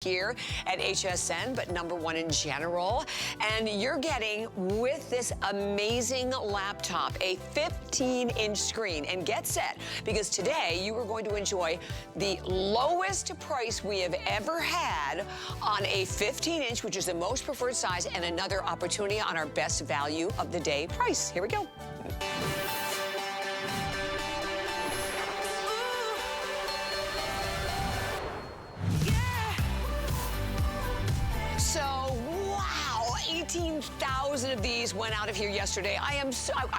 here at HSN, but #1 in general. And you're getting, with this amazing laptop, a 15-inch screen. And get set, because today you are going to enjoy the lowest price we have ever had on a 15-inch, which is the most preferred size, and another opportunity on our best value of the day price. Here we go. So, wow, 18,000 of these went out of here yesterday. I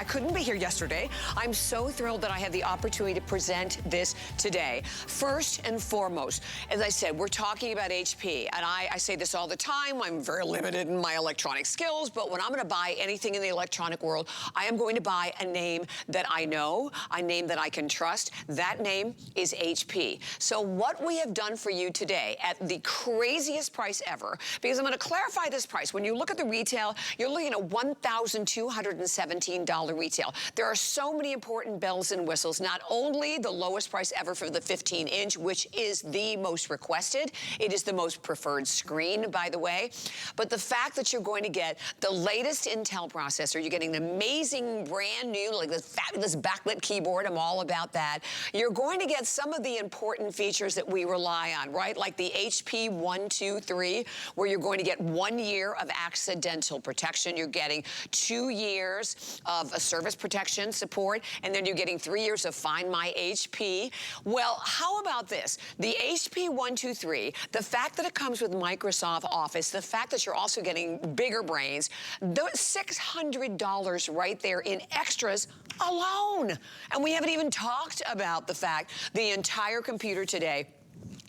couldn't be here yesterday. I'm so thrilled that I had the opportunity to present this today. First and foremost, as I said, we're talking about HP, and I say this all the time. I'm very limited in my electronic skills, but when I'm gonna buy anything in the electronic world, I am going to buy a name that I know, a name that I can trust. That name is HP. So what we have done for you today at the craziest price ever, because I'm gonna clarify this price. When you look at the retail, you're looking at $1,217 retail. There are so many important bells and whistles. Not only the lowest price ever for the 15-inch, which is the most requested, it is the most preferred screen, by the way, but the fact that you're going to get the latest Intel processor, you're getting an amazing brand new, like this fabulous backlit keyboard, I'm all about that. You're going to get some of the important features that we rely on, right? Like the HP 123, where you're going to get 1 year of accidental protection. You're getting 2 years of a service protection support, and then you're getting 3 years of Find My HP. Well, how about this? The HP 123, the fact that it comes with Microsoft Office, the fact that you're also getting bigger brains, those $600 right there in extras alone. And we haven't even talked about the fact the entire computer today,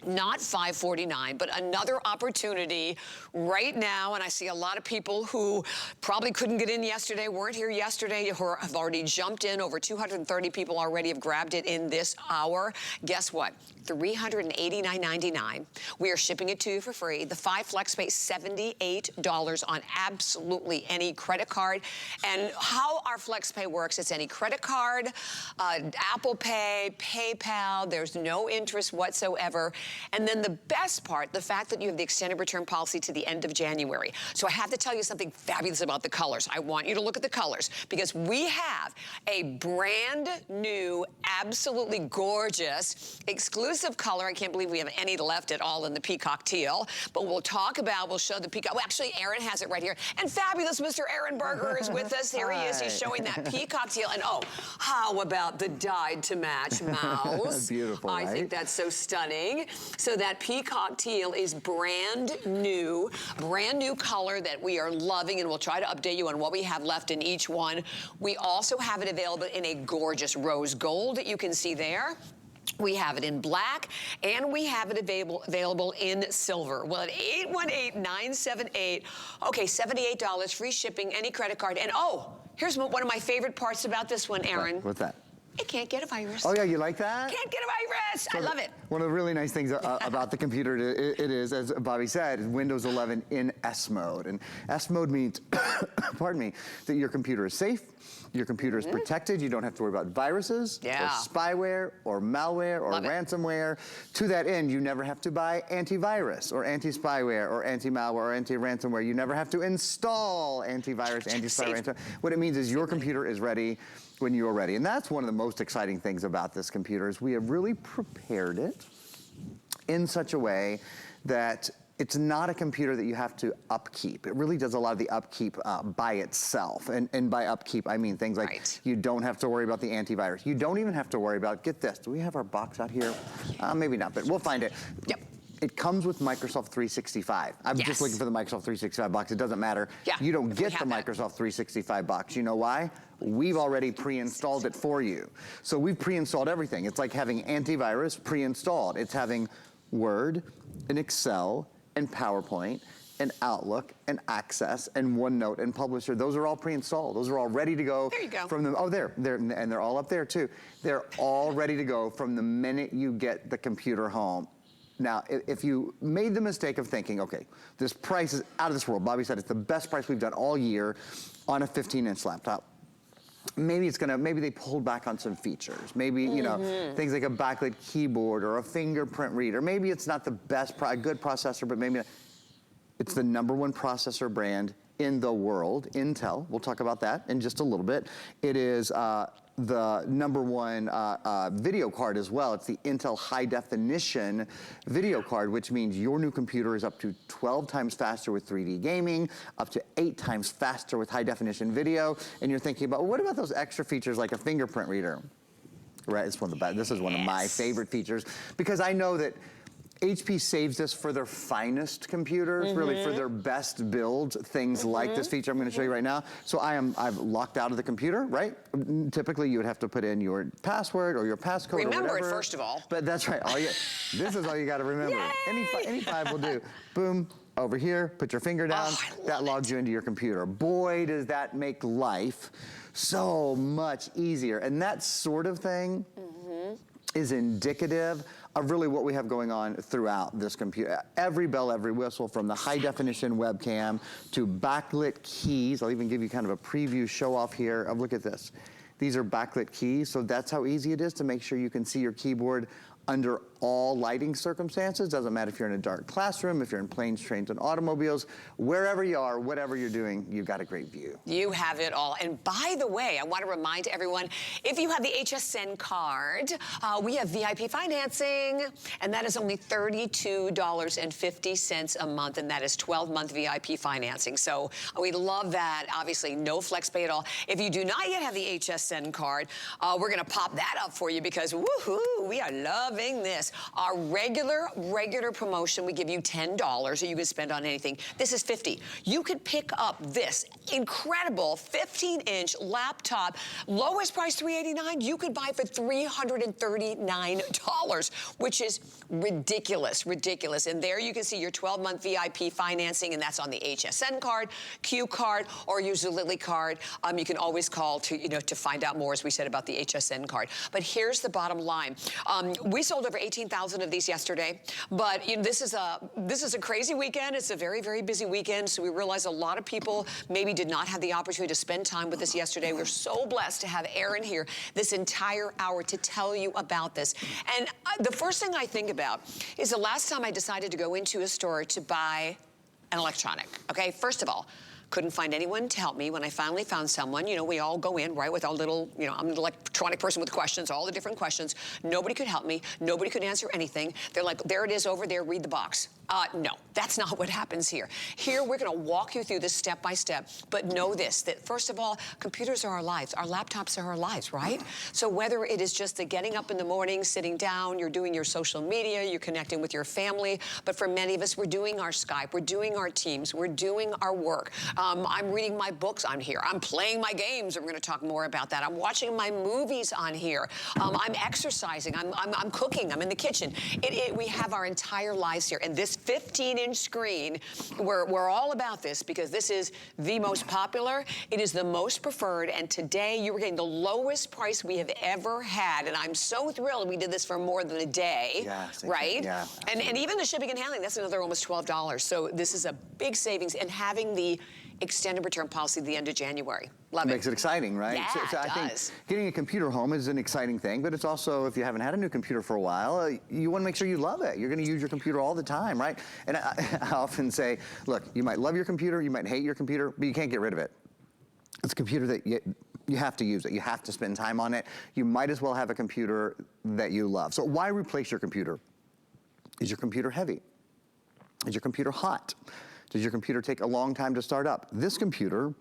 not $549, but another opportunity right now. And I see a lot of people who probably couldn't get in yesterday, weren't here yesterday, who have already jumped in. Over 230 people already have grabbed it in this hour. Guess what? $389.99. We are shipping it to you for free. The 5 flex pay, $78 on absolutely any credit card. And how our flex pay works, it's any credit card, Apple Pay, PayPal, there's no interest whatsoever. And then the best part, the fact that you have the extended return policy to the end of January. So I have to tell you something fabulous about the colors. I want you to look at the colors, because we have a brand new, absolutely gorgeous, exclusive color. I can't believe we have any left at all in the peacock teal, but we'll show the peacock. Well, actually, Aaron has it right here. And fabulous Mr. Aaron Berger is with us. Here he is. He's showing that peacock teal. And oh, how about the dyed to match mouse? Beautiful, I right? think that's so stunning. So that peacock teal is brand new color that we are loving, and we'll try to update you on what we have left in each one. We also have it available in a gorgeous rose gold that you can see there. We have it in black, and we have it available in silver. Well, at 818-978, okay, $78, free shipping, any credit card. And oh, here's one of my favorite parts about this one, Aaron. What's that? It can't get a virus. Oh yeah, you like that? Can't get a virus. So I love it. One of the really nice things about the computer, it is, as Bobby said, Windows 11 in S mode. And S mode means, pardon me, that your computer is safe, your computer is protected, you don't have to worry about viruses, or spyware, or malware, or ransomware. To that end, you never have to buy antivirus, or anti-spyware, or anti-malware, or anti-ransomware. You never have to install antivirus, anti-spyware. What it means is your computer is ready when you are ready. And that's one of the most exciting things about this computer, is we have really prepared it in such a way that it's not a computer that you have to upkeep. It really does a lot of the upkeep by itself. And by upkeep, I mean things like you don't have to worry about the antivirus. You don't even have to worry about, get this, do we have our box out here? Maybe not, but we'll find it. Yep. It comes with Microsoft 365. I'm just looking for the Microsoft 365 box. It doesn't matter. You don't get the Microsoft 365 box. You know why? We've already pre-installed it for you. So we've pre-installed everything. It's like having antivirus pre-installed. It's having Word and Excel and PowerPoint and Outlook and Access and OneNote and Publisher. Those are all pre-installed. Those are all ready to go. There you go. From the, oh, and they're all up there too. They're all ready to go from the minute you get the computer home. Now, if you made the mistake of thinking, okay, this price is out of this world. Bobby said it's the best price we've done all year on a 15-inch laptop. maybe they pulled back on some features. Maybe, you know, things like a backlit keyboard or a fingerprint reader. Maybe it's not the best, good processor, but maybe it's the #1 processor brand in the world, Intel. We'll talk about that in just a little bit. It is the #1 video card as well. It's the Intel high definition video card, which means your new computer is up to 12 times faster with 3D gaming, up to 8 times faster with high definition video. And you're thinking about, well, what about those extra features like a fingerprint reader? Right, it's one of the best. This is one of my favorite features because I know that HP saves this for their finest computers, really for their best builds, things like this feature I'm going to show you right now. So I've locked out of the computer, right? Typically you would have to put in your password or your passcode or whatever. Remember it first of all. But that's right. This is all you got to remember. Any 5 will do. Boom. Over here, put your finger down. That logs you into your computer. Boy, does that make life so much easier. And that sort of thing is indicative of really what we have going on throughout this computer. Every bell, every whistle, from the high definition webcam to backlit keys. I'll even give you kind of a preview show off here of, look at this. These are backlit keys, so that's how easy it is to make sure you can see your keyboard under all lighting circumstances. Doesn't matter if you're in a dark classroom, if you're in planes, trains, and automobiles, wherever you are, whatever you're doing, you've got a great view. You have it all. And by the way, I want to remind everyone, if you have the HSN card, we have VIP financing, and that is only $32.50 a month, and that is 12-month VIP financing. So we love that. Obviously, no flex pay at all. If you do not yet have the HSN card, we're going to pop that up for you because, woohoo, we are loving this. Our regular promotion, we give you $10 that you can spend on anything. This is $50. You could pick up this incredible 15-inch laptop, lowest price $389. You could buy for $339, which is ridiculous. And there you can see your 12-month VIP financing, and that's on the HSN card, Q card, or your Zulily card. You can always call to find out more, as we said, about the HSN card. But here's the bottom line. We sold over 18,000 of these yesterday, but this is a crazy weekend. It's a very, very busy weekend, so we realize a lot of people maybe did not have the opportunity to spend time with us yesterday. We're so blessed to have Aaron here this entire hour to tell you about this. And the first thing I think about is the last time I decided to go into a store to buy an electronic, okay? First of all, couldn't find anyone to help me. When I finally found someone, we all go in, right, with our little, I'm an electronic person with questions, all the different questions. Nobody could help me. Nobody could answer anything. They're like, there it is over there, read the box. No, that's not what happens here. Here, we're gonna walk you through this step by step, but know this, that first of all, computers are our lives. Our laptops are our lives, right? So whether it is just the getting up in the morning, sitting down, you're doing your social media, you're connecting with your family, but for many of us, we're doing our Skype, we're doing our Teams, we're doing our work. I'm reading my books on here. I'm playing my games, and we're gonna talk more about that. I'm watching my movies on here. I'm exercising, I'm cooking, I'm in the kitchen. We have our entire lives here, and this 15-inch screen, we're all about this because this is the most popular. It is the most preferred, and today you are getting the lowest price we have ever had, and I'm so thrilled we did this for more than a day, right? Yeah, and even the shipping and handling, that's another almost $12. So this is a big savings, and having the extended return policy at the end of January. Love it. Makes it exciting, right? Yeah, so it I does. think getting a computer home is an exciting thing, but it's also, if you haven't had a new computer for a while, you want to make sure you love it. You're going to use your computer all the time, right? And I often say, look, you might love your computer, you might hate your computer, but you can't get rid of it. It's a computer that you have to use it. You have to spend time on it. You might as well have a computer that you love. So why replace your computer? Is your computer heavy? Is your computer hot? Does your computer take a long time to start up? This computer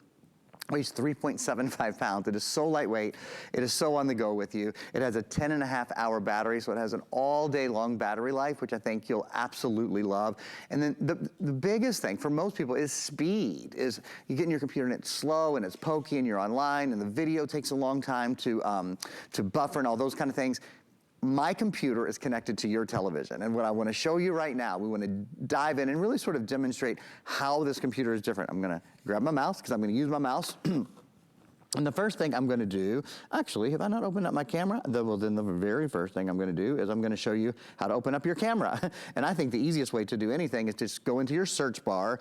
weighs 3.75 pounds. It is so lightweight. It is so on the go with you. It has a 10.5-hour battery, so it has an all-day long battery life, which I think you'll absolutely love. And then the biggest thing for most people is speed. Is you get in your computer and it's slow and it's pokey and you're online and the video takes a long time to buffer and all those kind of things. My computer is connected to your television, and what I want to show you right now, we want to dive in and really sort of demonstrate how this computer is different. I'm going to grab my mouse, because I'm going to use my mouse. And the first thing I'm going to do, actually, have I not opened up my camera? Well, then the very first thing I'm going to do is I'm going to show you how to open up your camera. And I think the easiest way to do anything is just go into your search bar.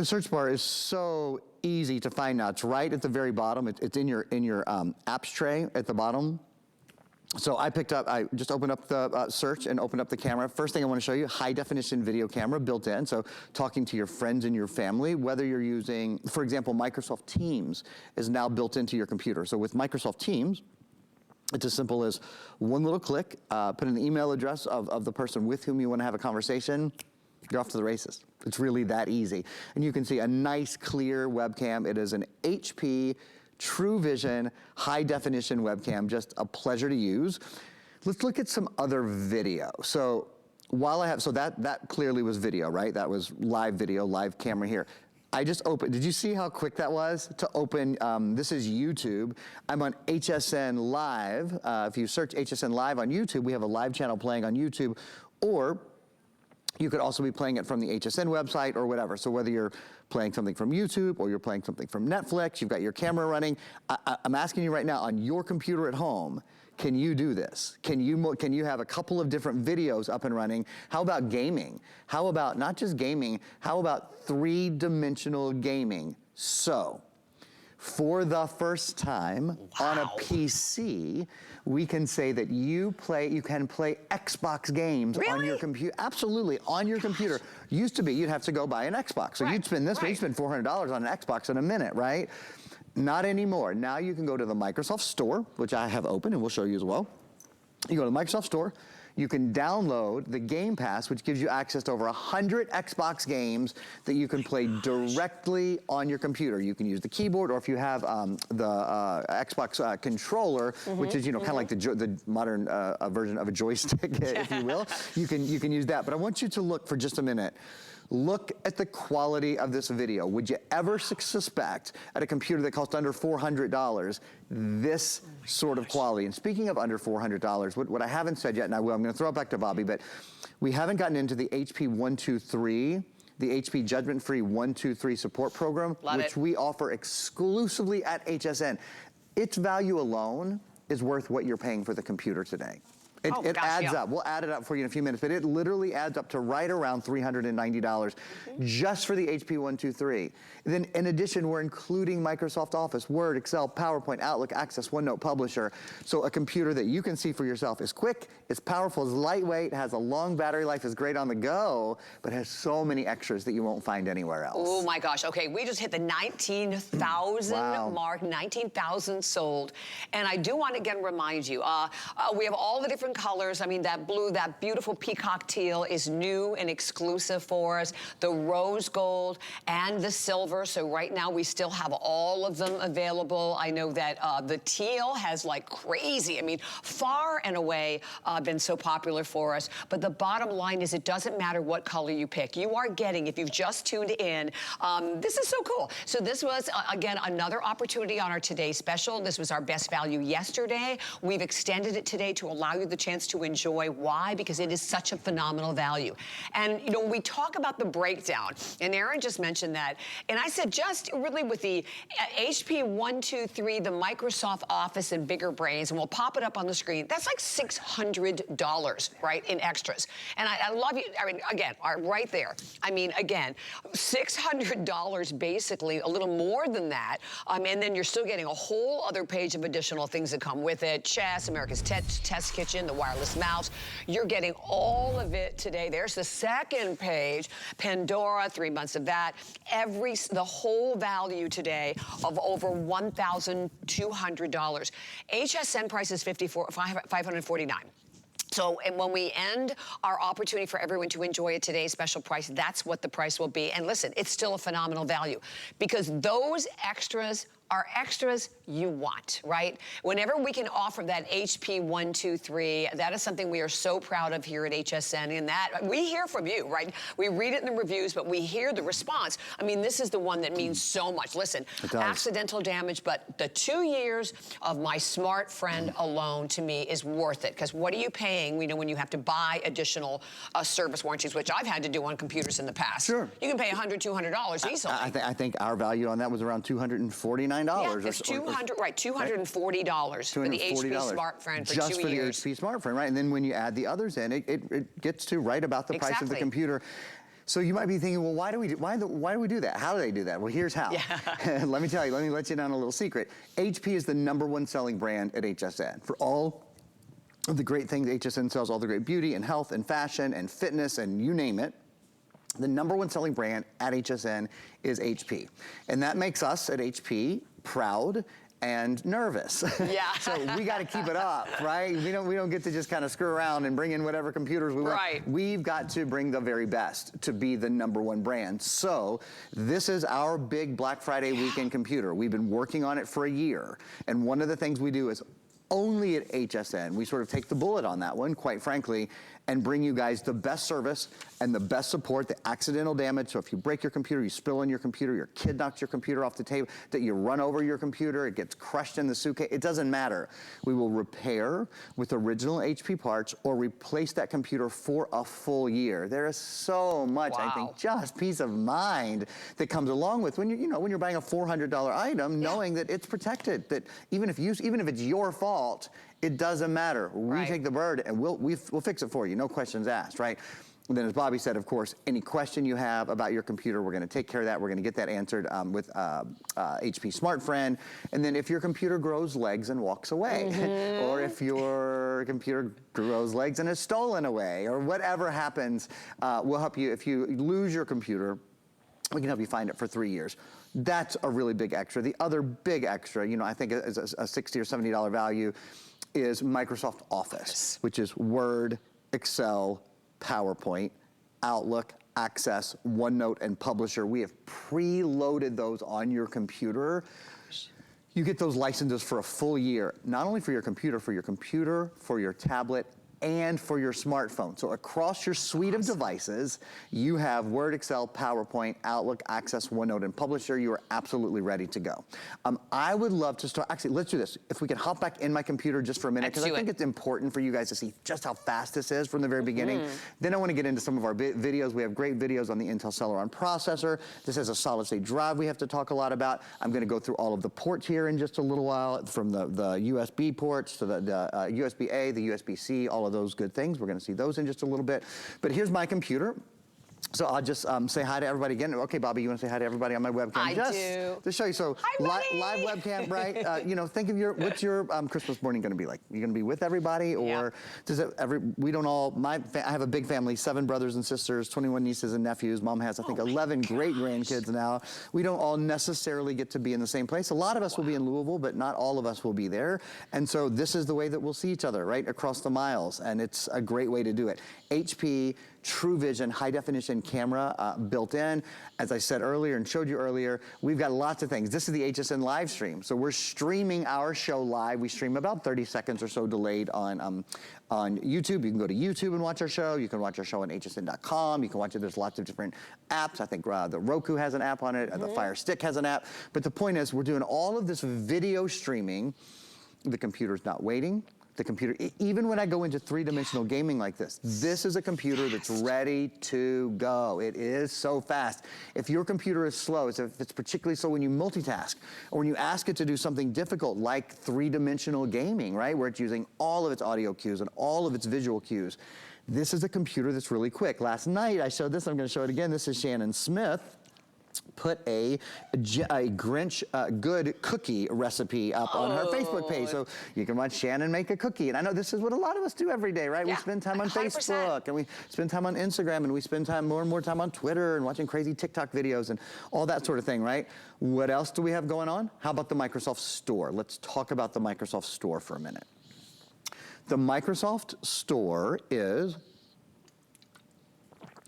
The search bar is so easy to find now. It's right at the very bottom. It's in your apps tray at the bottom. So I just opened up the search and opened up the camera. First thing I want to show you, high definition video camera built in. So talking to your friends and your family, whether you're using, for example, Microsoft Teams is now built into your computer. So with Microsoft Teams, it's as simple as one little click, put in the email address of the person with whom you want to have a conversation, you're off to the races. It's really that easy. And you can see a nice clear webcam. It is an HP True Vision, high definition webcam, just a pleasure to use. Let's look at some other video. So that clearly was video, right? That was live video, live camera here. I just opened, did you see how quick that was to open? This is YouTube. I'm on HSN Live. If you search HSN Live on YouTube, we have a live channel playing on YouTube, or you could also be playing it from the HSN website or whatever. So whether you're playing something from YouTube or you're playing something from Netflix, you've got your camera running. I'm asking you right now, on your computer at home, can you do this? Can you have a couple of different videos up and running? How about gaming? How about not just gaming, how about three-dimensional gaming? So, for the first time on a PC, we can say that you can play Xbox games on your computer. Absolutely, on your computer. Used to be, you'd have to go buy an Xbox. So you'd spend you'd spend $400 on an Xbox in a minute, right? Not anymore. Now you can go to the Microsoft Store, which I have open and we'll show you as well. You go to the Microsoft Store, you can download the Game Pass, which gives you access to over 100 Xbox games that you can play directly on your computer. You can use the keyboard, or if you have the Xbox controller, which is kind of like the modern version of a joystick, if you will. You can use that. But I want you to look for just a minute. Look at the quality of this video. Would you ever suspect at a computer that cost under $400 this sort of quality? And speaking of under $400, what I haven't said yet, and I will, I'm going to throw it back to Bobby, but we haven't gotten into the HP 123, the HP Judgment-Free 123 support program, which we offer exclusively at HSN. Its value alone is worth what you're paying for the computer today. It adds up. We'll add it up for you in a few minutes, but it literally adds up to right around $390 just for the HP 123. Then in addition, we're including Microsoft Office, Word, Excel, PowerPoint, Outlook, Access, OneNote, Publisher. So a computer that you can see for yourself is quick, it's powerful, it's lightweight, has a long battery life, is great on the go, but has so many extras that you won't find anywhere else. Oh my gosh, okay, we just hit the 19,000 mark, 19,000 sold. And I do want to again remind you, we have all the different colors. I mean, that blue, that beautiful peacock teal is new and exclusive for us. The rose gold and the silver. So right now we still have all of them available. I know that the teal has like crazy. I mean, far and away been so popular for us. But the bottom line is it doesn't matter what color you pick. You are getting, if you've just tuned in, this is so cool. So this was, again, another opportunity on our Today Special. This was our best value yesterday. We've extended it today to allow you the chance to enjoy. Why? Because it is such a phenomenal value. And, you know, we talk about the breakdown, and Aaron just mentioned that, and I said just really with the HP 123, the Microsoft Office and bigger brains, and we'll pop it up on the screen, that's like $600, right, in extras. And I love you, I mean, again, right there. I mean, again, $600 basically, a little more than that, and then you're still getting a whole other page of additional things that come with it. Chess, America's Test Kitchen, the wireless mouse. You're getting all of it today. There's the second page. Pandora, 3 months of that. The whole value today of over $1,200. HSN price is $549. So and when we end our opportunity for everyone to enjoy a today's special price, that's what the price will be. And listen, it's still a phenomenal value because those extras are extras you want, right? Whenever we can offer that HP 123, that is something we are so proud of here at HSN, and that we hear from you, right? We read it in the reviews, but we hear the response. I mean, this is the one that means so much. Listen, accidental damage, but the 2 years of my smart friend alone to me is worth it, because what are you paying, you know, when you have to buy additional service warranties, which I've had to do on computers in the past. Sure. You can pay $100, $200 easily. I think our value on that was around $249. Yeah, it's $240 for the HP Smart Friend for 2 years. Just for the HP Smart Friend, right? And then when you add the others in, it gets to right about the price of the computer. So you might be thinking, well, why do we do that? How do they do that? Well, here's how. Yeah. Let me tell you, let me let you down a little secret. HP is the #1 selling brand at HSN for all of the great things HSN sells, all the great beauty and health and fashion and fitness and you name it. The #1 selling brand at HSN is HP. And that makes us at HP proud and nervous. Yeah. So we got to keep it up, right? We don't get to just kind of screw around and bring in whatever computers we want. Right. We've got to bring the very best to be the #1 brand. So this is our big Black Friday weekend computer. We've been working on it for a year. And one of the things we do is only at HSN, we sort of take the bullet on that one, quite frankly, and bring you guys the best service and the best support, the accidental damage. So if you break your computer, you spill on your computer, your kid knocks your computer off the table, that you run over your computer, it gets crushed in the suitcase, it doesn't matter. We will repair with original HP parts or replace that computer for a full year. There is so much, I think, just peace of mind that comes along with when when you're buying a $400 item, knowing that it's protected, that even if it's your fault, it doesn't matter. We take the bird and we'll fix it for you, no questions asked, right? And then as Bobby said, of course, any question you have about your computer, we're gonna take care of that. We're gonna get that answered with HP Smart Friend. And then if your computer grows legs and walks away, or if your computer grows legs and is stolen away, or whatever happens, we'll help you. If you lose your computer, we can help you find it for 3 years. That's a really big extra. The other big extra, I think is a $60 or $70 value, is Microsoft Office, which is Word, Excel, PowerPoint, Outlook, Access, OneNote, and Publisher. We have preloaded those on your computer. You get those licenses for a full year, not only for your computer, for your tablet, and for your smartphone. So across your suite of devices, you have Word, Excel, PowerPoint, Outlook, Access, OneNote, and Publisher. You are absolutely ready to go. I would love to start, actually, let's do this. If we can hop back in my computer just for a minute, because I think it's important for you guys to see just how fast this is from the very beginning. Then I want to get into some of our videos. We have great videos on the Intel Celeron processor. This has a solid state drive we have to talk a lot about. I'm going to go through all of the ports here in just a little while, from the USB ports to the USB-A, the USB-C, all of those good things. We're going to see those in just a little bit. But here's my computer. So I'll just say hi to everybody again. Okay, Bobby, you want to say hi to everybody on my webcam? I do. To show you. So live webcam, right? Think of what's your Christmas morning going to be like? You going to be with everybody, or does it? We don't all. I have a big family, 7 brothers and sisters, 21 nieces and nephews. Mom has, I think, 11 great grandkids now. We don't all necessarily get to be in the same place. A lot of us will be in Louisville, but not all of us will be there. And so this is the way that we'll see each other, right across the miles, and it's a great way to do it. HP True Vision high definition camera built in. As I said earlier and showed you earlier, we've got lots of things. This is the HSN live stream. So we're streaming our show live. We stream about 30 seconds or so delayed on YouTube. You can go to YouTube and watch our show. You can watch our show on hsn.com. You can watch it. There's lots of different apps. I think the Roku has an app on it. The Fire Stick has an app. But the point is, we're doing all of this video streaming. The computer's not waiting. The computer, even when I go into 3-dimensional gaming like this is a computer that's ready to go. It is so fast. If your computer is slow, if it's particularly slow when you multitask, or when you ask it to do something difficult like 3-dimensional gaming, right, where it's using all of its audio cues and all of its visual cues, this is a computer that's really quick. Last night I showed this, I'm going to show it again. This is Shannon Smith. Put a Grinch good cookie recipe up on her Facebook page. So you can watch Shannon make a cookie. And I know this is what a lot of us do every day, right? We spend time on 100%. Facebook, and we spend time on Instagram, and we spend more and more time on Twitter and watching crazy TikTok videos and all that sort of thing, right? What else do we have going on? How about the Microsoft Store? Let's talk about the Microsoft Store for a minute. The Microsoft Store is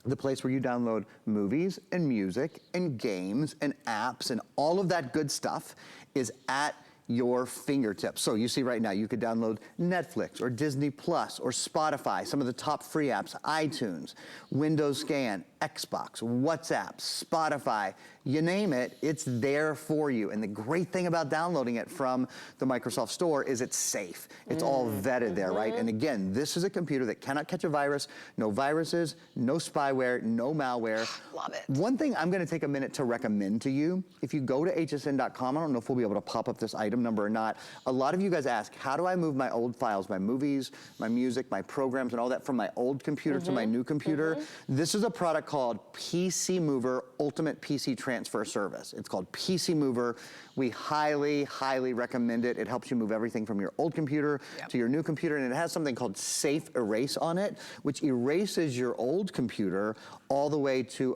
the place where you download movies and music and games and apps and all of that good stuff is at your fingertips. So you see right now, you could download Netflix or Disney Plus or Spotify, some of the top free apps, iTunes, Windows Scan, Xbox, WhatsApp, Spotify, you name it, it's there for you. And the great thing about downloading it from the Microsoft Store is it's safe. It's all vetted there, right? And again, this is a computer that cannot catch a virus, no viruses, no spyware, no malware. Love it. One thing I'm gonna take a minute to recommend to you, if you go to hsn.com, I don't know if we'll be able to pop up this item number or not. A lot of you guys ask, how do I move my old files, my movies, my music, my programs, and all that from my old computer to my new computer? This is a product called PC Mover Ultimate PC Transfer Service. It's called PC Mover. We highly, highly recommend it. It helps you move everything from your old computer to your new computer, and it has something called Safe Erase on it, which erases your old computer all the way to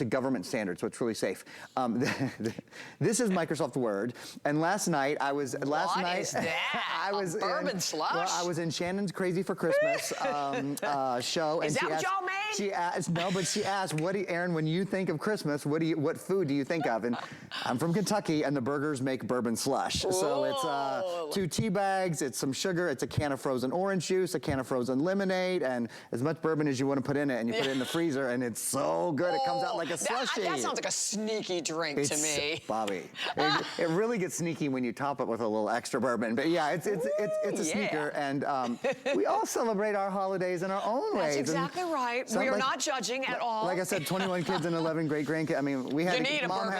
government standards, so it's really safe. This is Microsoft Word, and last night I was What is that? Bourbon slush? Well, I was in Shannon's Crazy for Christmas show, and Is that she what asked, y'all made? she asked, no, but she asked, Aaron, when you think of Christmas, what food do you think of? And I'm from Kentucky, and the burgers make bourbon slush. So it's 2 tea bags, it's some sugar, it's a can of frozen orange juice, a can of frozen lemonade, and as much bourbon as you want to put in it, and you put it in the freezer, and it's so good. It comes out like a slushie. That sounds like a sneaky drink to me. Bobby, it really gets sneaky when you top it with a little extra bourbon. But yeah, it's a sneaker, and we all celebrate our holidays in our own ways. That's exactly right. We are not judging at all. Like I said, 21 kids and 11 great grandkids. I mean, we had Mom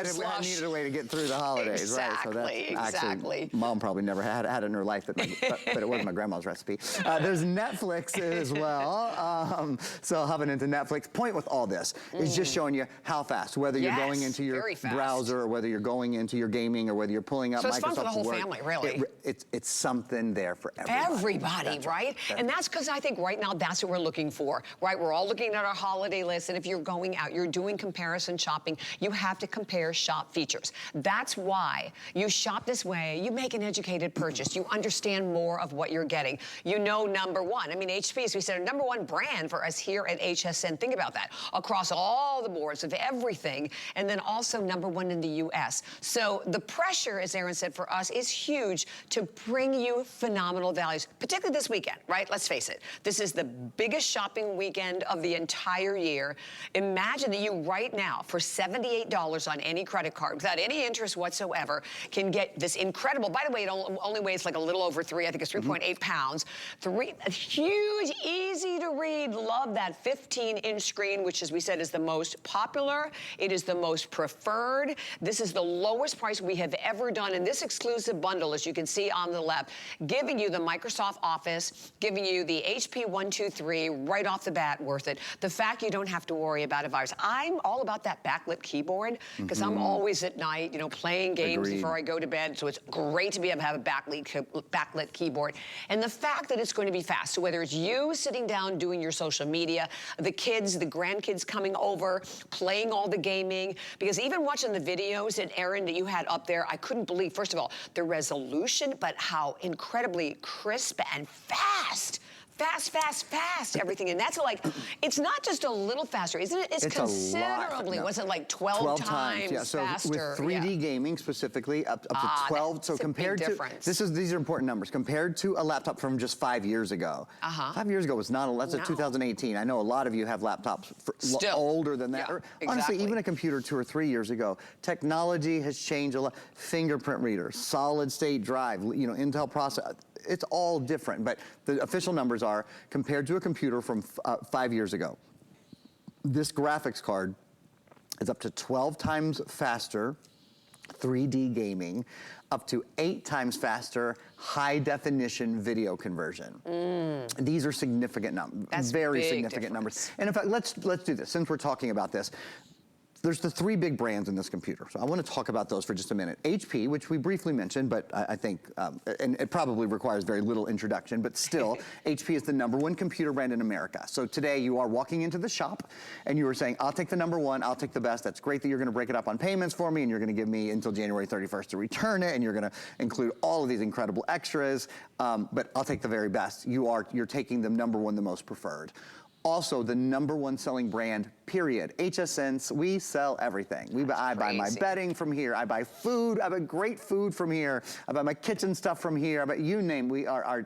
needed a way to get through the holidays, right? So that's actually, Mom probably never had it in her life, but it wasn't my grandma's recipe. There's Netflix as well. So hopping into Netflix. Point with all this is just showing you how fast, whether you're going into your browser or whether you're going into your gaming or whether you're pulling up Microsoft Word. So it's fun for the whole family, really. It's something there for everybody. Right? And that's because I think right now that's what we're looking for, right? We're all looking at our holiday list, and if you're going out, you're doing comparison shopping, you have to compare shop features. That's why you shop this way, you make an educated purchase, you understand more of what you're getting. You know, number one, I mean, HP, as we said, our number one brand for us here at HSN. Think about that. Across all the boards of everything, and then also number one in the US. So the pressure, as Aaron said, for us is huge to bring you phenomenal values, particularly this weekend, right? Let's face it. This is the biggest shopping weekend of the entire year. Imagine that you right now, for $78 on any credit card, without any interest whatsoever, can get this incredible, by the way, it only weighs like a little over 3, I think it's 3.8 pounds. Huge, easy to read. Love that 15-inch screen, which, as we said, is the most popular. It is the most preferred. This is the lowest price we have ever done in this exclusive bundle, as you can see on the left, giving you the Microsoft Office, giving you the HP 123 right off the bat, worth it. The fact you don't have to worry about a virus. I'm all about that backlit keyboard because I'm always at night, you know, playing games before I go to bed. So it's great to be able to have a backlit keyboard. And the fact that it's going to be fast. So whether it's you sitting down doing your social media, the kids, the grandkids coming over, playing all the gaming, because even watching the videos that Aaron that you had up there, I couldn't believe, first of all, the resolution, but how incredibly crisp and fast. Fast, everything. And that's like, it's not just a little faster, isn't it? It's considerably, was it like 12 times yeah. So faster? with 3D gaming specifically, up to 12. So compared to, these are important numbers, compared to a laptop from just 5 years ago. 5 years ago was not, that's 2018. I know a lot of you have laptops older than that. Yeah, honestly, even a computer 2 or 3 years ago, technology has changed a lot. Fingerprint reader, solid state drive, you know, Intel processor. It's all different, but the official numbers are compared to a computer from 5 years ago. This graphics card is up to 12 times faster, 3D gaming, up to 8 times faster, high definition video conversion. These are significant numbers, very significant numbers. And in fact, let's do this, since we're talking about this. There's the 3 big brands in this computer. So I want to talk about those for just a minute. HP, which we briefly mentioned, but I think, and it probably requires very little introduction, but still, HP is the #1 computer brand in America. So today you are walking into the shop and you are saying, I'll take the #1, I'll take the best. That's great that you're going to break it up on payments for me and you're going to give me until January 31st to return it and you're going to include all of these incredible extras, but I'll take the very best. You're taking the #1, the most preferred. Also, the #1 selling brand, period. HSN, we sell everything. I buy my bedding from here. I buy food. I buy great food from here. I buy my kitchen stuff from here. I buy, you name, our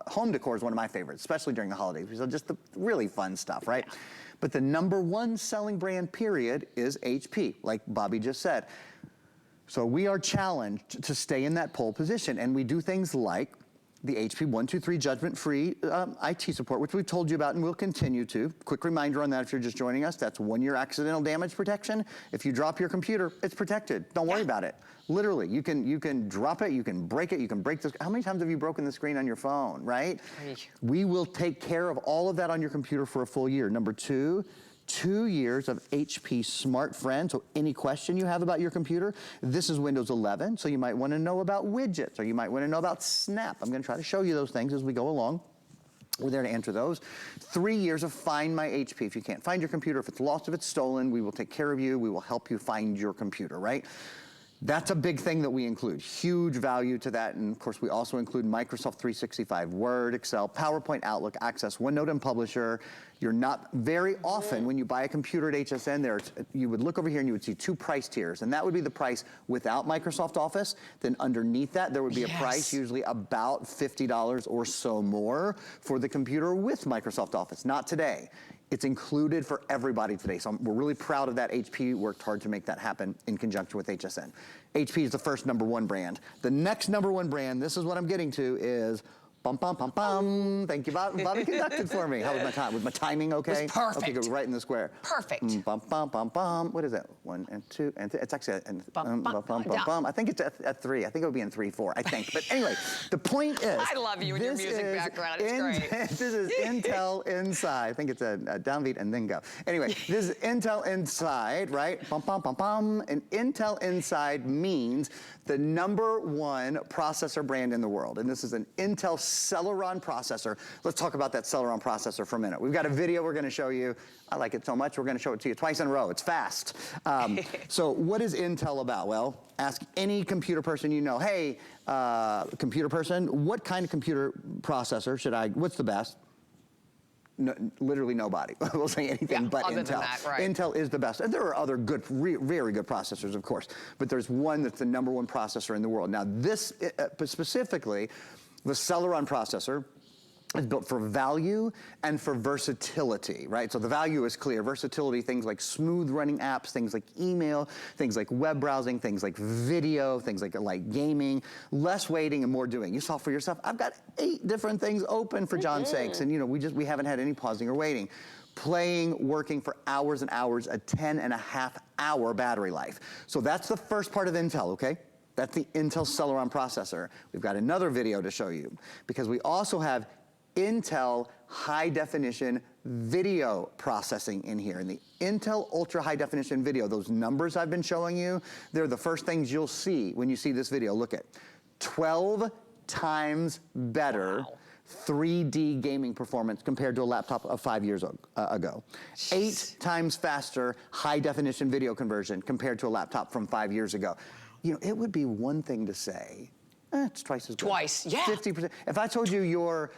home decor is one of my favorites, especially during the holidays. So just the really fun stuff, right? But the #1 selling brand, period, is HP, like Bobby just said. So we are challenged to stay in that pole position, and we do things like the HP 123 judgment-free IT support, which we've told you about and we'll continue to. Quick reminder on that if you're just joining us, that's 1-year accidental damage protection. If you drop your computer, it's protected. Don't worry about it. Literally, you can drop it, you can break it, you can break this. How many times have you broken the screen on your phone, right? We will take care of all of that on your computer for a full year. #2, 2 years of HP Smart Friend. So any question you have about your computer, this is Windows 11. So you might want to know about widgets, or you might want to know about Snap. I'm going to try to show you those things as we go along. We're there to answer those. 3 years of Find My HP. If you can't find your computer, if it's lost, if it's stolen, we will take care of you. We will help you find your computer, right? That's a big thing that we include. Huge value to that. And of course, we also include Microsoft 365, Word, Excel, PowerPoint, Outlook, Access, OneNote, and Publisher. You're not very often, when you buy a computer at HSN, you would look over here and you would see 2 price tiers. And that would be the price without Microsoft Office. Then underneath that, there would be a price, usually about $50 or so more for the computer with Microsoft Office. Not today. It's included for everybody today. So we're really proud of that. HP worked hard to make that happen in conjunction with HSN. HP is the first #1 brand. The next #1 brand, this is what I'm getting to, is bum, bum, bum, bum. Thank you, Bobby conducted for me. How was my time? Was my timing okay? It was perfect. Okay, good, right in the square. Perfect. Bum, bum, bum, bum. What is that? 1 and 2 and it's actually Bum, bum, bum, bum, bum. I think it's at 3. I think it would be in 3, 4. I think. But anyway, the point is, I love you and your music background. It's great. This is Intel Inside. I think it's a downbeat and then go. Anyway, this is Intel Inside, right? Bum, bum, bum, bum. And Intel Inside means the #1 processor brand in the world. And this is an Intel Celeron processor. Let's talk about that Celeron processor for a minute. We've got a video we're gonna show you. I like it so much, we're gonna show it to you twice in a row. It's fast. So what is Intel about? Well, ask any computer person you know, hey, computer person, what kind of computer processor what's the best? No, literally nobody will say anything but other Intel. than that, right. Intel is the best. And there are other good, very good processors, of course. But there's one that's the #1 processor in the world. Now this, specifically, the Celeron processor is built for value and for versatility, right? So the value is clear. Versatility, things like smooth running apps, things like email, things like web browsing, things like video, things like gaming, less waiting and more doing. You saw for yourself, I've got 8 different things open for John's sakes, and you know, we haven't had any pausing or waiting. Playing, working for hours and hours, a 10.5-hour battery life. So that's the first part of Intel, okay? That's the Intel Celeron processor. We've got another video to show you because we also have Intel high definition video processing in here. And the Intel ultra high definition video, those numbers I've been showing you, they're the first things you'll see when you see this video. Look at 12 times better 3D gaming performance compared to a laptop of 5 years ago. 8 times faster high definition video conversion compared to a laptop from 5 years ago. You know, it would be one thing to say, it's twice as good. Twice, yeah. 50%. If I told you your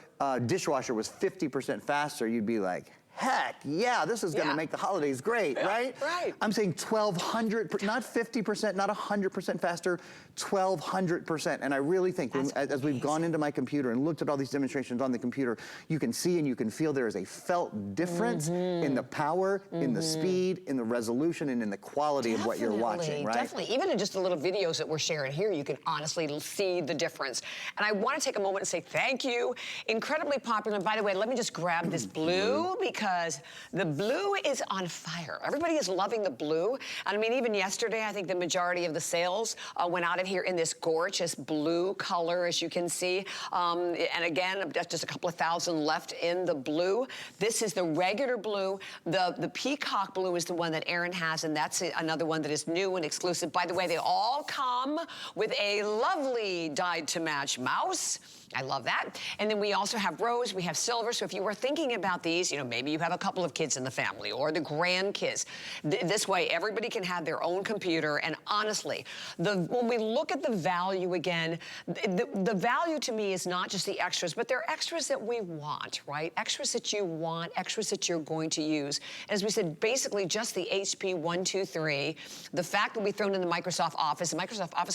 dishwasher was 50% faster, you'd be like, heck, yeah, this is gonna make the holidays great, right? Right. I'm saying 1,200, not 50%, not 100% faster, 1,200%. And I really think as we've gone into my computer and looked at all these demonstrations on the computer, you can see and you can feel there is a felt difference in the power, in the speed, in the resolution, and in the quality of what you're watching, right? Definitely. Even in just the little videos that we're sharing here, you can honestly see the difference. And I want to take a moment and say thank you. Incredibly popular. And by the way, let me just grab this blue because the blue is on fire. Everybody is loving the blue. And I mean, even yesterday, I think the majority of the sales went out of here in this gorgeous blue color, as you can see. And again, just a couple of thousand left in the blue. This is the regular blue. The peacock blue is the one that Aaron has, and that's another one that is new and exclusive. By the way, they all come with a lovely dyed-to-match mouse. I love that. And then we also have rose, we have silver. So if you were thinking about these, you know, maybe you have a couple of kids in the family or the grandkids. This way, everybody can have their own computer. And honestly, when we look at the value again, the value to me is not just the extras, but they're extras that we want, right? Extras that you want, extras that you're going to use. As we said, basically just the HP 123, the fact that we've thrown in the Microsoft Office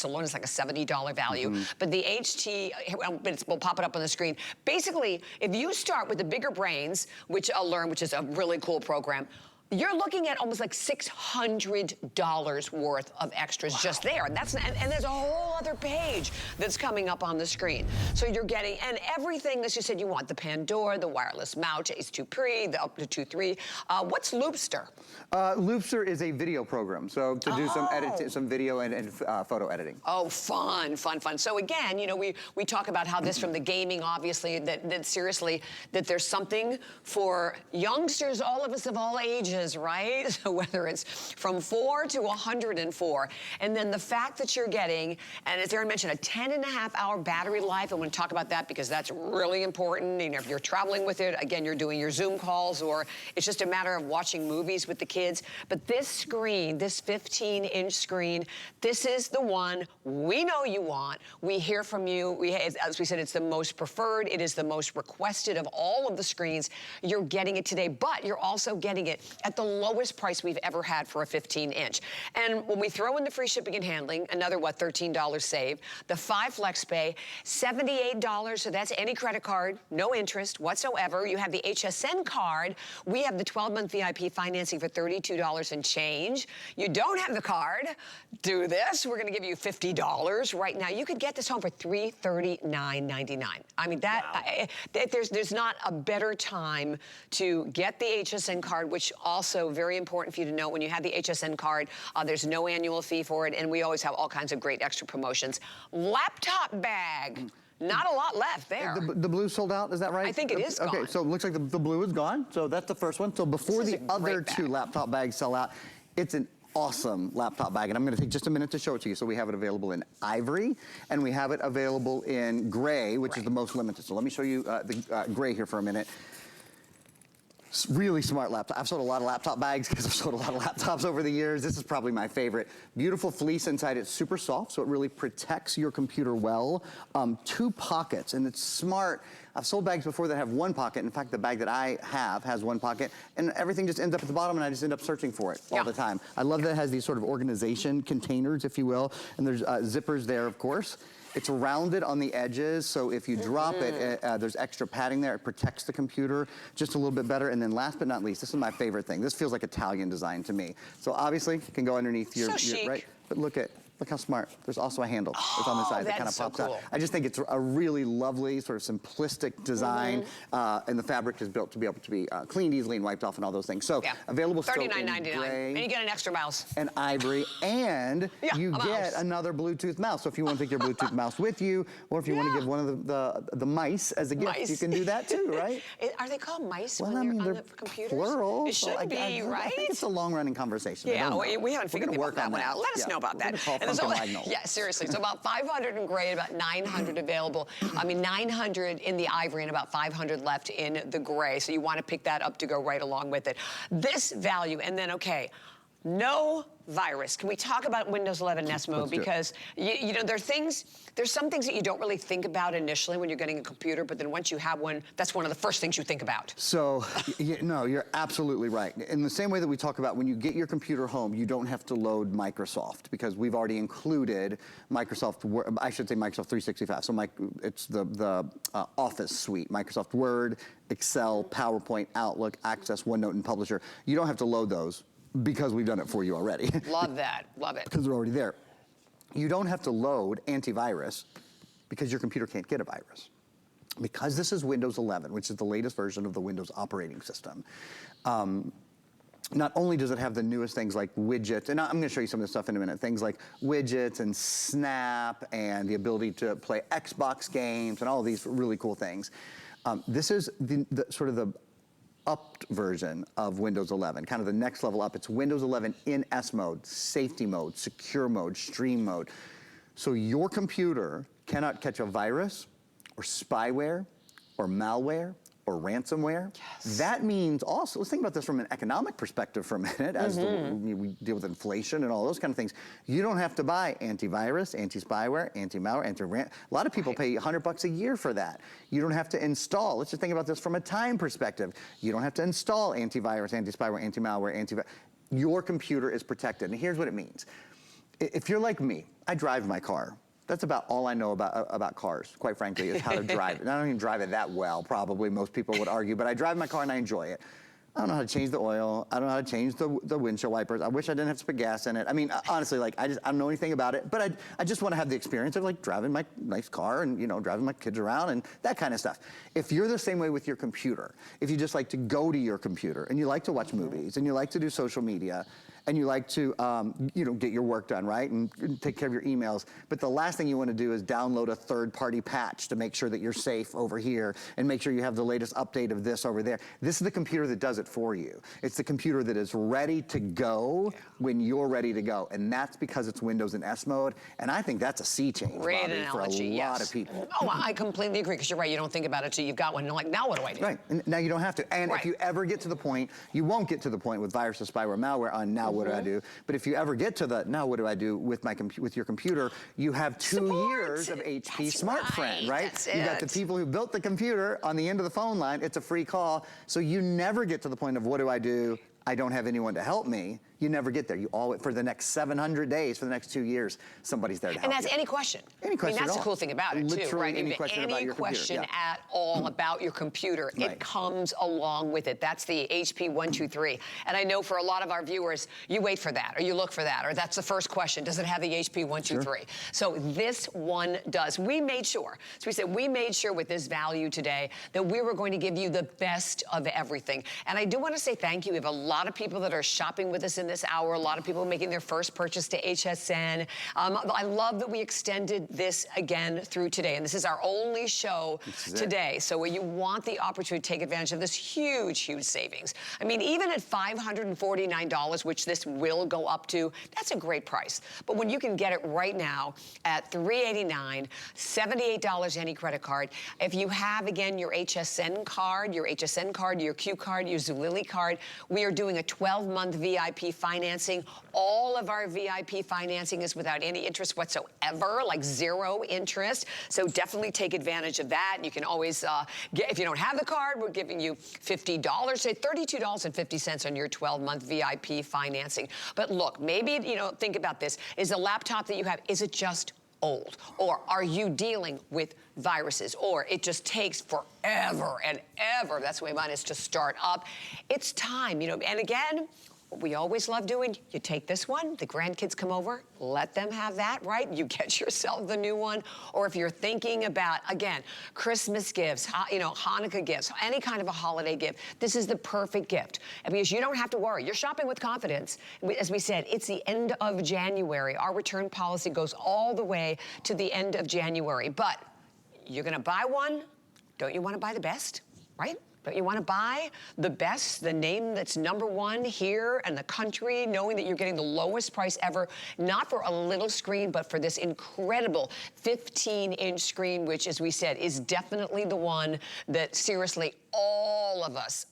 alone is like a $70 value, but the HT, but it's we'll pop it up on the screen. Basically, if you start with the bigger brains, which Learn, which is a really cool program, you're looking at almost like $600 worth of extras just there. And there's a whole other page that's coming up on the screen. So you're getting, and everything, as you said, you want the Pandora, the wireless mouse, Ace 2 Pre, the up to 2.3. What's Loopster? Loopster is a video program, so to do some editing, some video and photo editing. Oh, fun, fun, fun. So again, you know, we talk about how this from the gaming, obviously, that seriously, that there's something for youngsters, all of us of all ages, right? So whether it's from 4 to 104, and then the fact that you're getting, and as Erin mentioned, a 10.5-hour battery life. I want to talk about that because that's really important. You know, if you're traveling with it, again, you're doing your Zoom calls, or it's just a matter of watching movies with the kids. But this screen, this 15-inch screen, this is the one we know you want. We hear from you. As we said, it's the most preferred. It is the most requested of all of the screens. You're getting it today, but you're also getting it at the lowest price we've ever had for a 15-inch. And when we throw in the free shipping and handling, another, what, $13 save. The 5 Flex Pay, $78, so that's any credit card, no interest whatsoever. You have the HSN card. We have the 12-month VIP financing for $32 and change. You don't have the card, do this. We're gonna give you $50 right now. You could get this home for $339.99. I mean, that, wow. There's not a better time to get the HSN card, which also very important for you to know. When you have the HSN card, there's no annual fee for it, and we always have all kinds of great extra promotions. Laptop bag. Not a lot left there. The blue sold out, is that right? I think it is gone. Okay, so it looks like the blue is gone. So that's the first one. So before the other 2 laptop bags sell out, it's an awesome laptop bag, and I'm gonna take just a minute to show it to you. So we have it available in ivory, and we have it available in gray, which is the most limited. So let me show you the gray here for a minute. Really smart laptop. I've sold a lot of laptop bags because I've sold a lot of laptops over the years. This is probably my favorite. Beautiful fleece inside. It's super soft, so it really protects your computer well. 2 pockets, and it's smart. I've sold bags before that have 1 pocket. In fact, the bag that I have has 1 pocket, and everything just ends up at the bottom, and I just end up searching for it all the time. I love that it has these sort of organization containers, if you will, and there's zippers there, of course. It's rounded on the edges, so if you drop it, there's extra padding there. It protects the computer just a little bit better. And then last but not least, this is my favorite thing. This feels like Italian design to me. So obviously, it can go underneath your right? But look how smart. There's also a handle that's on the side that kind of pops out. I just think it's a really lovely, sort of simplistic design, and the fabric is built to be able to be cleaned easily and wiped off and all those things. So available still in gray, and you get an extra mouse. And ivory, and you get another Bluetooth mouse. So if you want to take your Bluetooth mouse with you, or if you want to give one of the mice as a gift, you can do that too, right? Are they called mice when they're on the computers? Plural. It should be, right? I think it's a long-running conversation. Yeah, we haven't figured that one out. Let us know about that. Yeah, seriously. So about 500 in gray, about 900 available. I mean, 900 in the ivory and about 500 left in the gray. So you want to pick that up to go right along with it. This value, and then, okay, no virus. Can we talk about Windows 11 Nest Mode? Because, you know, there's some things that you don't really think about initially when you're getting a computer, but then once you have one, that's one of the first things you think about. So, no, you're absolutely right. In the same way that we talk about when you get your computer home, you don't have to load Microsoft because we've already included Microsoft Word, I should say Microsoft 365. So it's the Office suite, Microsoft Word, Excel, PowerPoint, Outlook, Access, OneNote, and Publisher. You don't have to load those because we've done it for you already. Love that, love it. Because they're already there. You don't have to load antivirus because your computer can't get a virus. Because this is Windows 11, which is the latest version of the Windows operating system, not only does it have the newest things like widgets, and I'm gonna show you some of this stuff in a minute, things like widgets and Snap and the ability to play Xbox games and all of these really cool things. This is the sort of the upped version of Windows 11, kind of the next level up. It's Windows 11 in S mode, safety mode, secure mode, stream mode. So your computer cannot catch a virus or spyware or malware or ransomware. Yes. That means also, let's think about this from an economic perspective for a minute, as we deal with inflation and all those kind of things. You don't have to buy antivirus, anti-spyware, anti-malware, anti-ran. A lot of people pay $100 a year for that. You don't have to install. Let's just think about this from a time perspective. You don't have to install antivirus, anti-spyware, anti-malware, your computer is protected. And here's what it means. If you're like me, I drive my car. That's about all I know about cars, quite frankly, is how to drive it. And I don't even drive it that well, probably, most people would argue, but I drive my car and I enjoy it. I don't know how to change the oil. I don't know how to change the windshield wipers. I wish I didn't have to put gas in it. I mean, honestly, like, I don't know anything about it, but I just want to have the experience of, like, driving my nice car and, you know, driving my kids around and that kind of stuff. If you're the same way with your computer, if you just like to go to your computer and you like to watch movies and you like to do social media, and you like to, you know, get your work done, right? And take care of your emails. But the last thing you want to do is download a third-party patch to make sure that you're safe over here and make sure you have the latest update of this over there. This is the computer that does it for you. It's the computer that is ready to go when you're ready to go. And that's because it's Windows in S mode. And I think that's a sea change, Great Bobby, analogy, for a lot of people. Oh, I completely agree, because you're right. You don't think about it till you've got one. And you're like, now what do I do? Right, and now you don't have to. And if you ever get to the point, you won't get to the point with viruses, spyware, malware on now what do I do? But if you ever get to the now what do I do with with your computer, you have 2 years of HP Smart Friend, right? You got the people who built the computer on the end of the phone line. It's a free call. So you never get to the point of what do I do? I don't have anyone to help me. You never get there. You always, for the next 700 days, for the next 2 years, somebody's there to help you. And that's any question. Any question I mean, that's the cool thing about it, too, right? Any question about your computer. Any question at all about your computer, it comes along with it. That's the HP 123. And I know for a lot of our viewers, you wait for that, or you look for that, or that's the first question. Does it have the HP 123? Sure. So this one does. We made sure, so we said, we made sure with this value today that we were going to give you the best of everything. And I do want to say thank you. We have a lot of people that are shopping with us in this hour, a lot of people making their first purchase to HSN. I love that we extended this again through today, and this is our only show today. So you want the opportunity to take advantage of this huge, huge savings. I mean, even at $549, which this will go up to, that's a great price. But when you can get it right now at $389, $78 any credit card. If you have, again, your HSN card, your Q card, your Zulily card, we are doing a 12-month VIP financing. All of our VIP financing is without any interest whatsoever, like 0 interest. So definitely take advantage of that. You can always get, if you don't have the card, we're giving you $50, say $32.50 on your 12-month VIP financing. But look, maybe, you know, think about this. Is the laptop that you have, is it just old? Or are you dealing with viruses? Or it just takes forever and ever, that's the way mine is, to start up? It's time, you know, and again, what we always love doing, you take this one, the grandkids come over, let them have that, right? You get yourself the new one. Or if you're thinking about, again, Christmas gifts, you know, Hanukkah gifts, any kind of a holiday gift, this is the perfect gift. Because you don't have to worry. You're shopping with confidence. As we said, it's the end of January. Our return policy goes all the way to the end of January. But you're gonna buy one, don't you wanna buy the best, right? Don't you want to buy the best, the name that's #1 here in the country, knowing that you're getting the lowest price ever, not for a little screen, but for this incredible 15-inch screen, which, as we said, is definitely the one that, seriously, all of us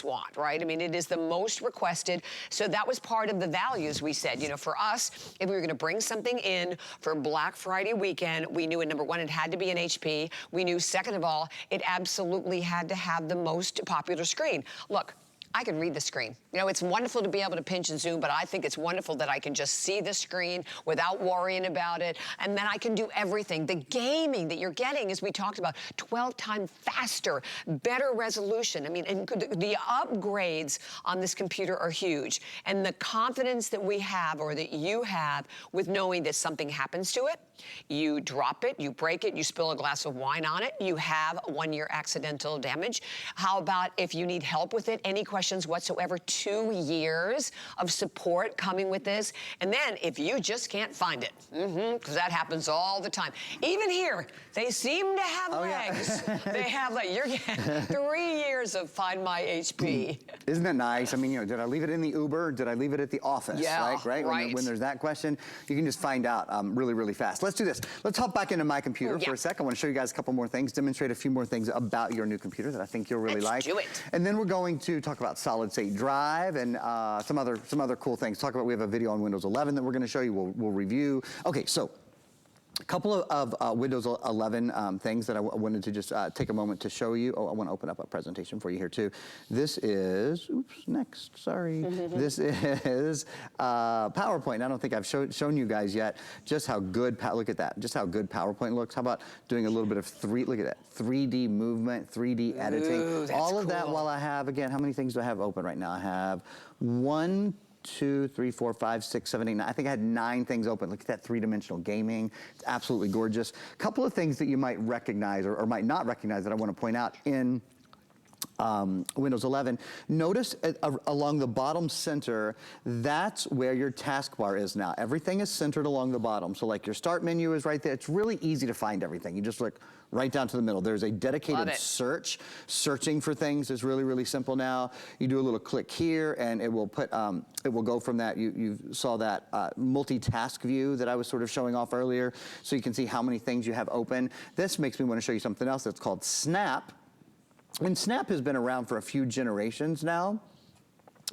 want, right? I mean, it is the most requested. So that was part of the values we said. You know, for us, if we were going to bring something in for Black Friday weekend, we knew, #1, it had to be an HP. We knew, second of all, it absolutely had to have the most popular screen. Look, I can read the screen. You know, it's wonderful to be able to pinch and zoom, but I think it's wonderful that I can just see the screen without worrying about it, and then I can do everything. The gaming that you're getting, as we talked about, 12 times faster, better resolution. I mean, and the upgrades on this computer are huge, and the confidence that we have, or that you have, with knowing that something happens to it, you drop it, you break it, you spill a glass of wine on it, you have 1-year accidental damage. How about if you need help with it, any questions whatsoever, 2 years of support coming with this. And then if you just can't find it, because that happens all the time. Even here, they seem to have legs. They have, like, you're getting 3 years of Find My HP. Isn't that nice? I mean, you know, did I leave it in the Uber? Did I leave it at the office? Yeah, right. When there's that question, you can just find out really, really fast. Let's do this. Let's hop back into my computer for a sec. I want to show you guys a couple more things, demonstrate a few more things about your new computer that I think you'll really like. Let's do it. And then we're going to talk about solid state drive and some other cool things. We have a video on Windows 11 that we're going to show you. We'll review. Okay, so couple of Windows 11 things that I wanted to just take a moment to show you. Oh, I want to open up a presentation for you here too. This is, oops, next, sorry. This is PowerPoint. I don't think I've shown you guys yet just how good, look at that, just how good PowerPoint looks. How about doing a little bit of look at that, 3D movement, 3D editing. Ooh, all of that while I have, again, how many things do I have open right now? I have 1, 2, 3, 4, 5, 6, 7, 8, 9. I think I had 9 things open. Look at that three-dimensional gaming. It's absolutely gorgeous. A couple of things that you might recognize or might not recognize that I want to point out in Windows 11. Notice along the bottom center, that's where your taskbar is now. Everything is centered along the bottom. So like your start menu is right there. It's really easy to find everything. You just look right down to the middle. There's a dedicated search. Searching for things is really, really simple now. You do a little click here and it will put, it will go from that, you saw that multitask view that I was sort of showing off earlier. So you can see how many things you have open. This makes me want to show you something else that's called Snap. And Snap has been around for a few generations now,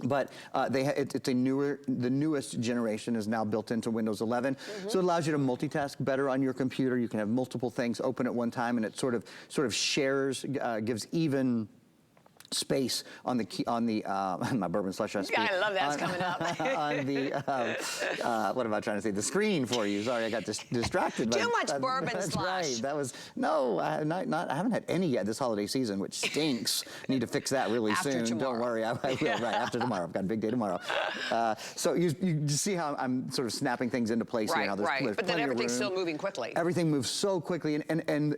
but it's the newest generation is now built into Windows 11. So it allows you to multitask better on your computer. You can have multiple things open at one time, and it sort of shares, gives even space on the my bourbon slush recipe. Yeah, I love that. It's coming up. On the what am I trying to say? The screen for you. Sorry, I got distracted. Too much bourbon that's slush. Right. That was no. I haven't had any yet this holiday season, which stinks. Need to fix that really soon. Tomorrow. Don't worry, I will. Right after tomorrow. I've got a big day tomorrow. So you see how I'm sort of snapping things into place here. How there's But then everything's still moving quickly. Everything moves so quickly, and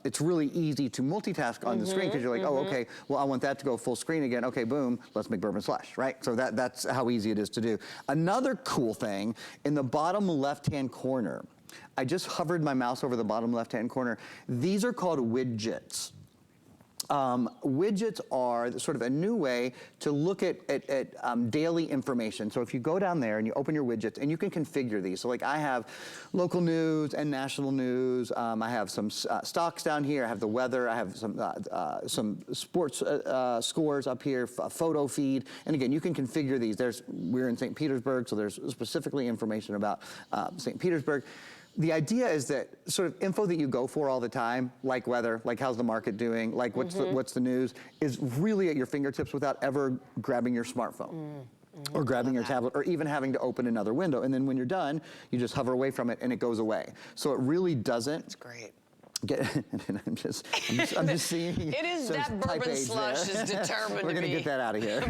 it's really easy to multitask on the screen because you're like, oh, okay, well, I want that to go full screen again. Okay, boom, let's make bourbon slush, right? So that's how easy it is to do. Another cool thing, in the bottom left-hand corner, I just hovered my mouse over the bottom left-hand corner. These are called widgets. Widgets are sort of a new way to look at daily information. So if you go down there and you open your widgets and you can configure these. So like I have local news and national news. I have some stocks down here. I have the weather. I have some sports scores up here, a photo feed. And again, you can configure these. We're in St. Petersburg, so there's specifically information about St. Petersburg. The idea is that sort of info that you go for all the time, like weather, like how's the market doing, like what's the news, is really at your fingertips without ever grabbing your smartphone. Or grabbing your tablet, or even having to open another window. And then when you're done, you just hover away from it and it goes away. So it really doesn't. That's great. I'm just seeing. It is that bourbon slush is determined. We're gonna get that out of here.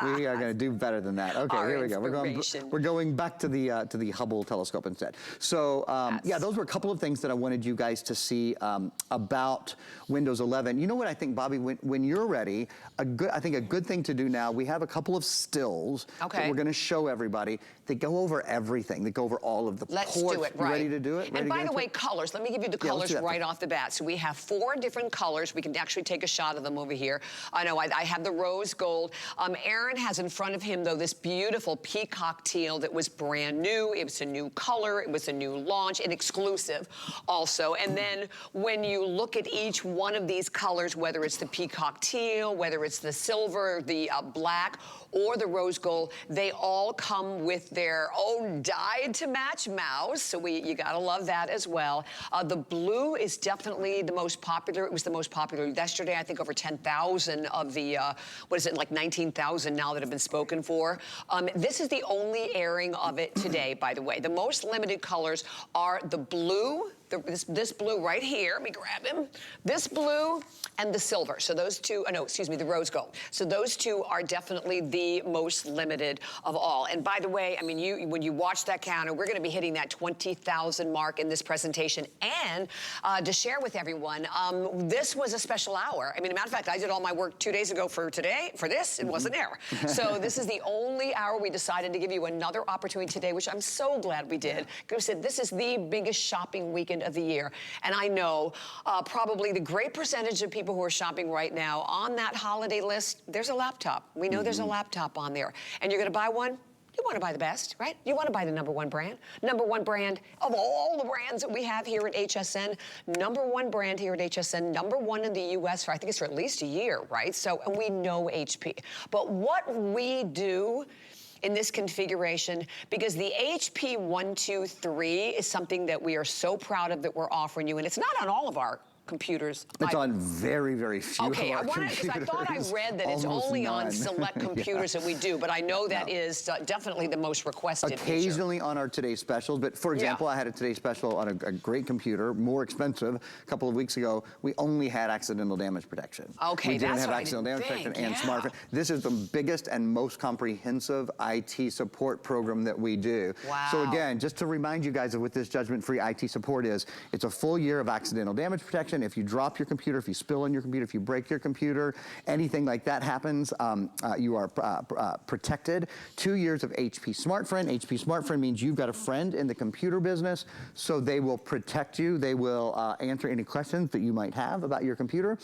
We are gonna do better than that. Okay, here we go. We're going back to the Hubble telescope instead. So yeah, those were a couple of things that I wanted you guys to see about Windows 11. You know what I think, Bobby? When you're ready, I think a good thing to do now. We have a couple of stills that we're gonna show everybody. They go over everything. They go over all of the ports. Let's do it. You ready to do it? And by the way, colors. Let me give you the colors right off the bat. So we have 4 different colors. We can actually take a shot of them over here. I know I have the rose gold. Aaron has in front of him, though, this beautiful peacock teal that was brand new. It was a new color. It was a new launch, an exclusive also. And then when you look at each one of these colors, whether it's the peacock teal, whether it's the silver, the black, or the rose gold, they all come with their own dyed-to-match mouse. So you gotta love that as well. The blue is definitely the most popular. It was the most popular yesterday. I think over 10,000 of the, what is it, like 19,000 now that have been spoken for. This is the only airing of it today, by the way. The most limited colors are the blue, this blue right here, let me grab him. This blue and the silver. So those two, no, excuse me, the rose gold. So those two are definitely the most limited of all. And by the way, I mean, when you watch that counter, we're gonna be hitting that 20,000 mark in this presentation. And to share with everyone, this was a special hour. I mean, as a matter of fact, I did all my work 2 days ago for this, it wasn't there. So this is the only hour we decided to give you another opportunity today, which I'm so glad we did. Because we said this is the biggest shopping weekend of the year. And I know probably the great percentage of people who are shopping right now on that holiday list, there's a laptop. We know there's a laptop on there. And you're gonna buy one? You want to buy the best, right? You want to buy the #1 brand. #1 brand of all the brands that we have here at HSN. #1 brand here at HSN. #1 in the US for, I think it's for at least a year, right? So, and we know HP. But what we do in this configuration, because the HP 123 is something that we are so proud of that we're offering you, and it's not on all of our computers. It's on very, very few of our computers. Because I thought I read that it's only on select computers that we do, but I know that is definitely the most requested Occasionally feature. on our Today Specials, but for example, I had a Today Special on a great computer, more expensive. A couple of weeks ago, we only had accidental damage protection. Okay, we didn't that's have what accidental damage protection and yeah. smartphone. This is the biggest and most comprehensive IT support program that we do. Wow. So again, just to remind you guys of what this judgment-free IT support is, it's a full year of accidental damage protection. If you drop your computer, if you spill on your computer, if you break your computer, anything like that happens, you are protected. 2 years of HP Smart Friend. HP Smart Friend means you've got a friend in the computer business, so they will protect you. They will answer any questions that you might have about your computer.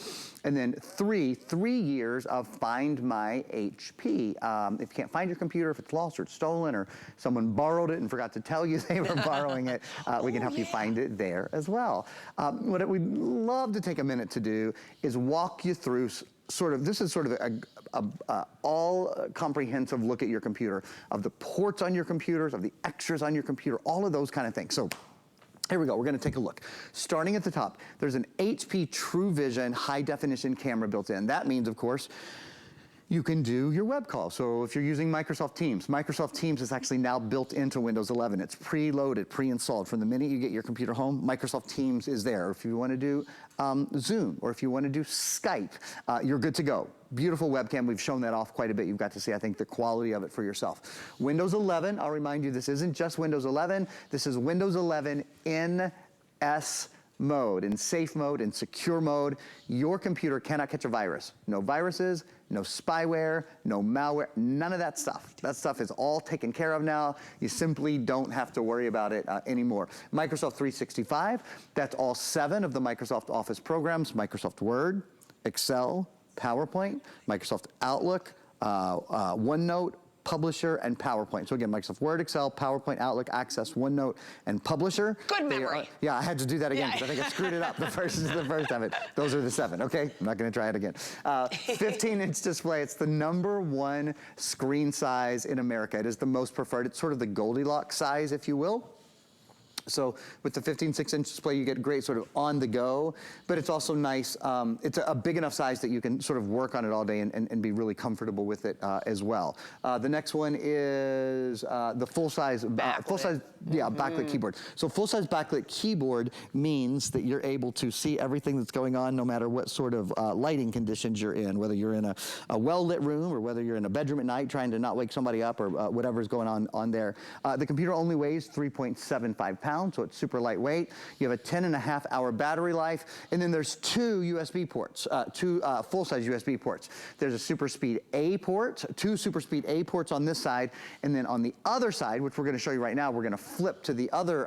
And then three years of Find My HP. If you can't find your computer, if it's lost or it's stolen or someone borrowed it and forgot to tell you they were borrowing it, we can help you find it there as well. What we'd love to take a minute to do is walk you through this is sort of a all comprehensive look at your computer, of the ports on your computers, of the extras on your computer, all of those kind of things. So here we go, we're gonna take a look. Starting at the top, there's an HP True Vision high definition camera built in. That means, of course, you can do your web call. So if you're using Microsoft Teams is actually now built into Windows 11. It's preloaded, pre-installed. From the minute you get your computer home, Microsoft Teams is there. If you want to do Zoom, or if you want to do Skype, you're good to go. Beautiful webcam. We've shown that off quite a bit. You've got to see, I think, the quality of it for yourself. Windows 11, I'll remind you, this isn't just Windows 11. This is Windows 11 in S mode, in safe mode, in secure mode. Your computer cannot catch a virus. No viruses, no spyware, no malware, none of that stuff. That stuff is all taken care of now. You simply don't have to worry about it anymore. Microsoft 365, that's all 7 of the Microsoft Office programs: Microsoft Word, Excel, PowerPoint, Microsoft Outlook, OneNote, Publisher, and PowerPoint. So again, Microsoft Word, Excel, PowerPoint, Outlook, Access, OneNote, and Publisher. Good memory. Yeah, I had to do that again because I think I screwed it up the first time. Those are the 7, okay? I'm not gonna try it again. 15-inch display, it's the #1 screen size in America. It is the most preferred. It's sort of the Goldilocks size, if you will. So with the 15.6-inch display, you get great sort of on the go, but it's also nice. It's a big enough size that you can sort of work on it all day and be really comfortable with it as well. The next one is the full-size backlit keyboard. So full-size backlit keyboard means that you're able to see everything that's going on no matter what sort of lighting conditions you're in, whether you're in a well-lit room or whether you're in a bedroom at night trying to not wake somebody up or whatever's going on there. The computer only weighs 3.75 pounds. So it's super lightweight. You have a 10.5-hour battery life, and then there's 2 USB ports, 2 full-size USB ports. There's a Super Speed A port, 2 Super Speed A ports on this side, and then on the other side, which we're going to show you right now, we're going to flip to the other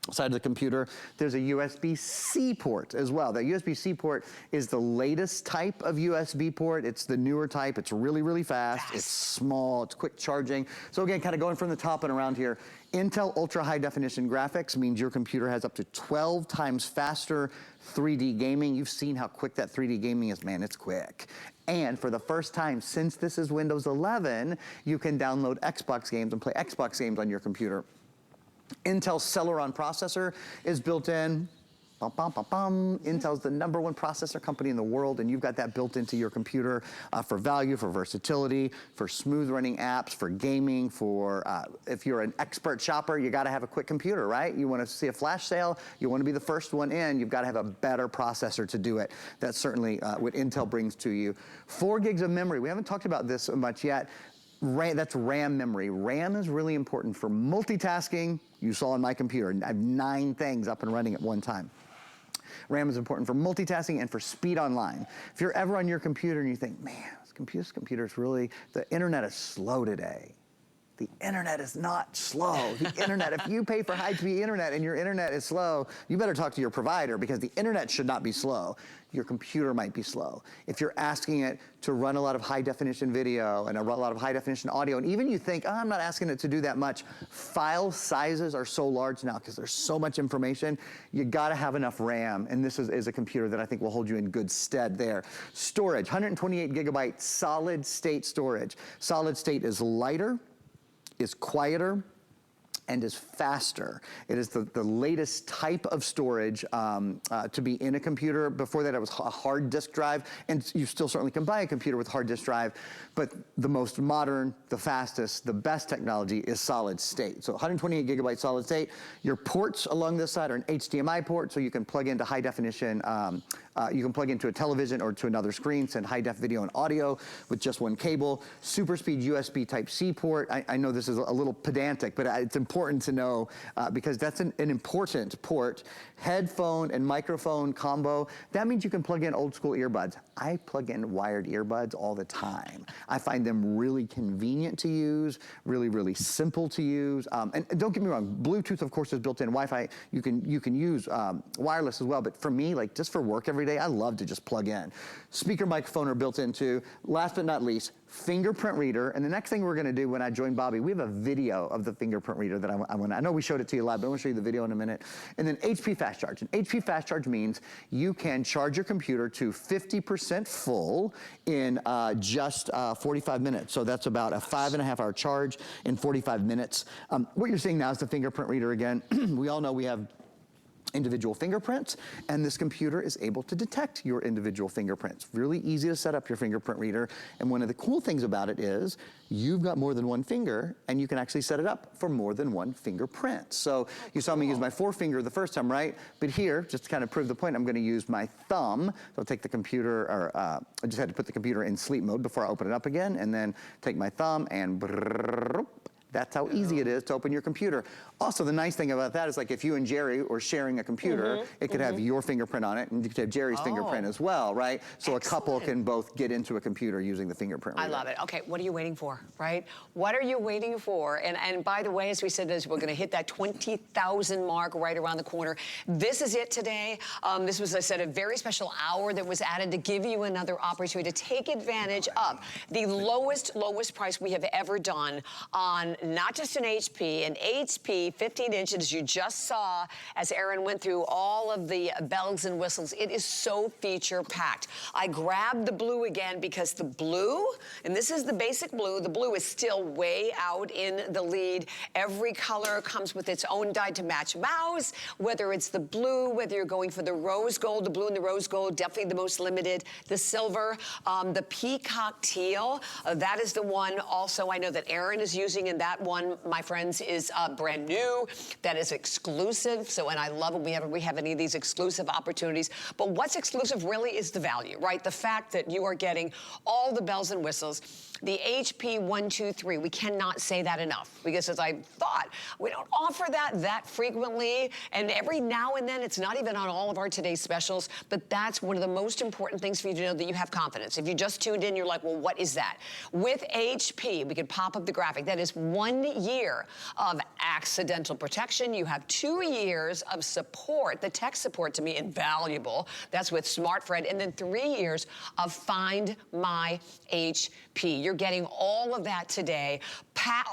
side of the computer, there's a USB-C port as well. That USB-C port is the latest type of USB port. It's the newer type. It's really, really fast. It's small. It's quick charging. So again, kind of going from the top and around here, Intel Ultra High Definition Graphics means your computer has up to 12 times faster 3D gaming. You've seen how quick that 3D gaming is. Man, it's quick. And for the first time since this is Windows 11, you can download Xbox games and play Xbox games on your computer. Intel's Celeron processor is built in. Intel's the #1 processor company in the world, and you've got that built into your computer for value, for versatility, for smooth running apps, for gaming, for if you're an expert shopper, you gotta have a quick computer, right? You wanna see a flash sale, you wanna be the first one in, you've gotta have a better processor to do it. That's certainly what Intel brings to you. 4 gigs of memory. We haven't talked about this much yet. That's RAM memory. RAM is really important for multitasking. You saw on my computer, I have 9 things up and running at one time. RAM is important for multitasking and for speed online. If you're ever on your computer and you think, man, this computer's really, the internet is slow today. The internet is not slow. The internet, if you pay for high-speed internet and your internet is slow, you better talk to your provider because the internet should not be slow. Your computer might be slow. If you're asking it to run a lot of high-definition video and a lot of high-definition audio, and even you think, oh, I'm not asking it to do that much, file sizes are so large now because there's so much information, you gotta have enough RAM, and this is a computer that I think will hold you in good stead there. Storage, 128 gigabyte solid state storage. Solid state is lighter, is quieter, and is faster. It is the latest type of storage to be in a computer. Before that, it was a hard disk drive, and you still certainly can buy a computer with a hard disk drive, but the most modern, the fastest, the best technology is solid state. So 128 gigabyte solid state. Your ports along this side are an HDMI port, so you can plug into high definition, you can plug into a television or to another screen, send high def video and audio with just one cable. Super speed USB Type-C port. I know this is a little pedantic, but it's important to know because that's an important port. Headphone and microphone combo. That means you can plug in old school earbuds. I plug in wired earbuds all the time. I find them really convenient to use, really, really simple to use. And don't get me wrong, Bluetooth, of course, is built in. Wi-Fi, you can use wireless as well. But for me, like just for work every day, I love to just plug in. Speaker microphone are built into. Last but not least, fingerprint reader. And the next thing we're gonna do when I join Bobby, we have a video of the fingerprint reader that I know we showed it to you live, but I'm gonna show you the video in a minute. And then HP Fast Charge. And HP Fast Charge means you can charge your computer to 50% full in just 45 minutes. So that's about a 5.5 hour charge in 45 minutes. What you're seeing now is the fingerprint reader again. We all know we have individual fingerprints, and this computer is able to detect your individual fingerprints. Really easy to set up your fingerprint reader, and one of the cool things about it is you've got more than one finger, and you can actually set it up for more than one fingerprint. So you saw me use my forefinger the first time, right? But here, just to kind of prove the point, I'm gonna use my thumb. So I'll take the computer, or I just had to put the computer in sleep mode before I open it up again, and then take my thumb and that's how easy it is to open your computer. Also, the nice thing about that is like if you and Jerry were sharing a computer, it could have your fingerprint on it, and you could have Jerry's fingerprint as well, right? So a couple can both get into a computer using the fingerprint reader. I love it. Okay, what are you waiting for, right? What are you waiting for? And by the way, as we said, we're gonna hit that 20,000 mark right around the corner. This is it today. This was, as I said, a very special hour that was added to give you another opportunity to take advantage of the lowest price we have ever done on not just an HP 15 inches you just saw as Aaron went through all of the bells and whistles. It is so feature packed. I grabbed the blue again because the blue, and this is the basic blue, the blue is still way out in the lead. Every color comes with its own dye to match mouse, whether it's the blue, whether you're going for the rose gold, the blue and the rose gold, definitely the most limited, the silver, the peacock teal, that is the one also I know that Aaron is using, and that one, my friends, is brand new. That is exclusive. So, and I love it. We have any of these exclusive opportunities. But what's exclusive really is the value, right? The fact that you are getting all the bells and whistles. The HP 123, we cannot say that enough because as I thought, we don't offer that frequently, and every now and then, it's not even on all of our today's specials, but that's one of the most important things for you to know, that you have confidence. If you just tuned in, you're like, well, what is that? With HP, we could pop up the graphic. That is 1 year of accidental protection. You have 2 years of support. The tech support, to me, invaluable. That's with SmartFriend. And then 3 years of Find My HP. You're getting all of that today,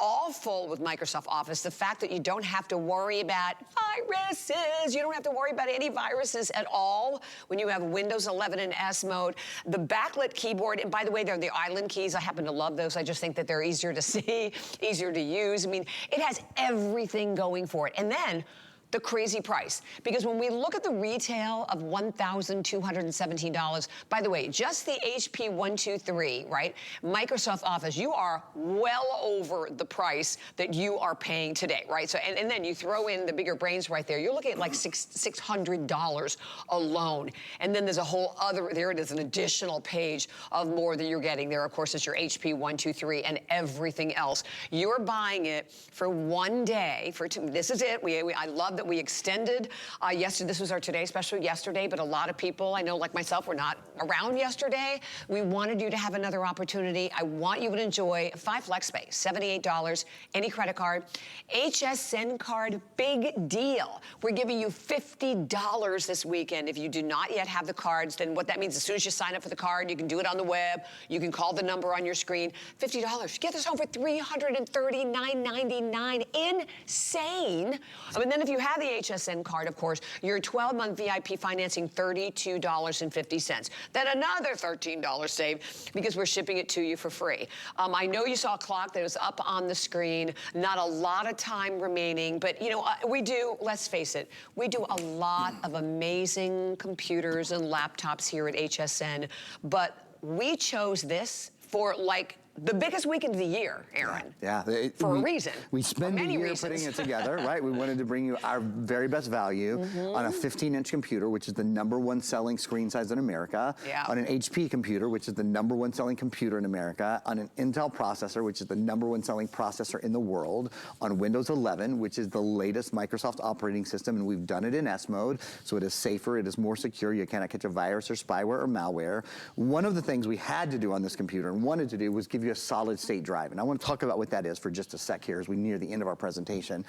all full with Microsoft Office. The fact that you don't have to worry about viruses, you don't have to worry about any viruses at all when you have Windows 11 in S mode. The backlit keyboard, and by the way, they're the island keys. I happen to love those. I just think that they're easier to see, easier to use. I mean, it has everything going for it. And then the crazy price. Because when we look at the retail of $1,217, by the way, just the HP 123, right? Microsoft Office, you are well over the price that you are paying today, right? So, and then you throw in the bigger brains right there, you're looking at like $600 alone. And then there's a whole other, there it is, an additional page of more that you're getting. There, of course, is your HP 123 and everything else. You're buying it for 1 day, for this is it. I love that we extended yesterday. This was our Today Special yesterday, but a lot of people, I know like myself, were not around yesterday. We wanted you to have another opportunity. I want you to enjoy 5 flex space, $78, any credit card. HSN card, big deal. We're giving you $50 this weekend. If you do not yet have the cards, then what that means, as soon as you sign up for the card, you can do it on the web, you can call the number on your screen. $50. Get this home for $339.99. Insane. And then if you have the HSN card, of course, your 12-month VIP financing, $32.50. Then another $13 save because we're shipping it to you for free. I know you saw a clock that was up on the screen. Not a lot of time remaining, but you know, we do, let's face it, we do a lot of amazing computers and laptops here at HSN, but we chose this for like the biggest weekend of the year, Aaron. Yeah. For a reason. We spend a year reasons. putting it together, right? We wanted to bring you our very best value on a 15-inch computer, which is the #1 selling screen size in America, on an HP computer, which is the #1 selling computer in America, on an Intel processor, which is the #1 selling processor in the world, on Windows 11, which is the latest Microsoft operating system, and we've done it in S mode, so it is safer, it is more secure, you cannot catch a virus or spyware or malware. One of the things we had to do on this computer and wanted to do was give you a solid state drive. And I want to talk about what that is for just a sec here as we near the end of our presentation.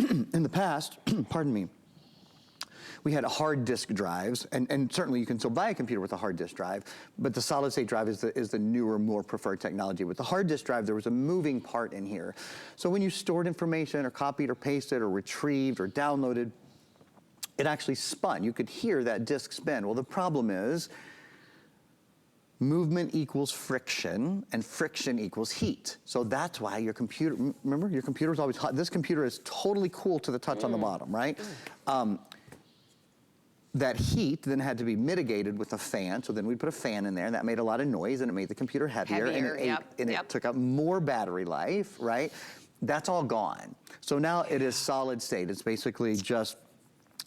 In the past, pardon me, we had hard disk drives, and certainly you can still buy a computer with a hard disk drive, but the solid state drive is the newer, more preferred technology. With the hard disk drive, there was a moving part in here. So when you stored information or copied or pasted or retrieved or downloaded, it actually spun. You could hear that disk spin. Well, the problem is, movement equals friction, and friction equals heat. So that's why your computer, remember, your computer is always hot. This computer is totally cool to the touch on the bottom, right? That heat then had to be mitigated with a fan, so then we put a fan in there, and that made a lot of noise, and it made the computer heavier, and it took up more battery life, right? That's all gone. So now it is solid state. It's basically just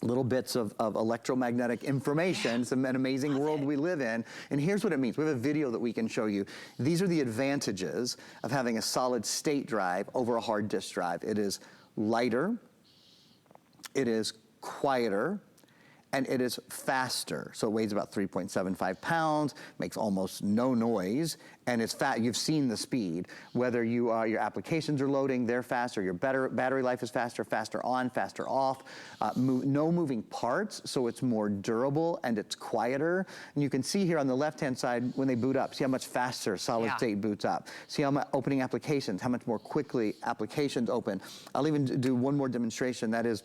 little bits of electromagnetic information. It's an amazing world we live in. And here's what it means. We have a video that we can show you. These are the advantages of having a solid state drive over a hard disk drive. It is lighter, it is quieter, and it is faster. So it weighs about 3.75 pounds, makes almost no noise, and it's fat. You've seen the speed. Whether your applications are loading, they're faster, your battery life is faster, faster on, faster off, no moving parts, so it's more durable and it's quieter. And you can see here on the left-hand side, when they boot up, see how much faster solid state boots up. See how much opening applications, how much more quickly applications open. I'll even do one more demonstration, that is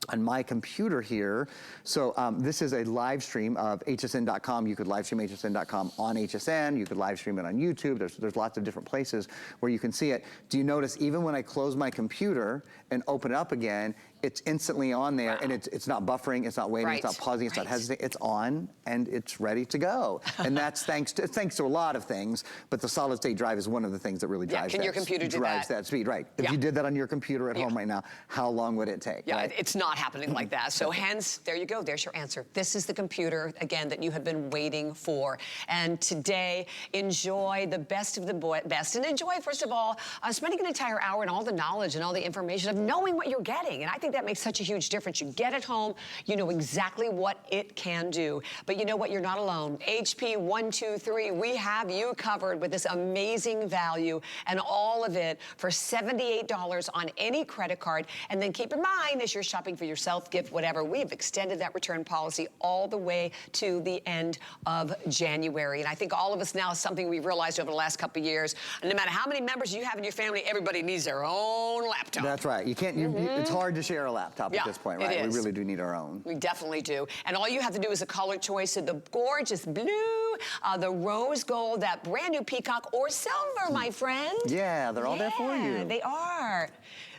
on my computer here. So this is a live stream of hsn.com. You could live stream hsn.com on HSN. You could live stream it on YouTube. There's lots of different places where you can see it. Do you notice even when I close my computer and open it up again, it's instantly on there, and it's not buffering, it's not waiting, it's not pausing, it's not hesitating, it's on and it's ready to go. And that's thanks to a lot of things, but the solid state drive is one of the things that really drives can your computer do that speed, right? If you did that on your computer at home right now, how long would it take? Right? It's not happening like that. So hence, there you go, there's your answer. This is the computer, again, that you have been waiting for. And today, enjoy the best of the best, and enjoy, first of all, spending an entire hour and all the knowledge and all the information of knowing what you're getting. And I think that makes such a huge difference. You get it home, you know exactly what it can do. But you know what? You're not alone. HP 123, we have you covered with this amazing value, and all of it for $78 on any credit card. And then keep in mind, as you're shopping for yourself, gift, whatever, we have extended that return policy all the way to the end of January. And I think all of us now, something we've realized over the last couple of years, no matter how many members you have in your family, everybody needs their own laptop. That's right. You can't, it's hard to share a laptop at this point, right? We really do need our own. We definitely do. And all you have to do is a color choice of the gorgeous blue, the rose gold, that brand new peacock, or silver, my friend. Yeah, they're all there for you. They are.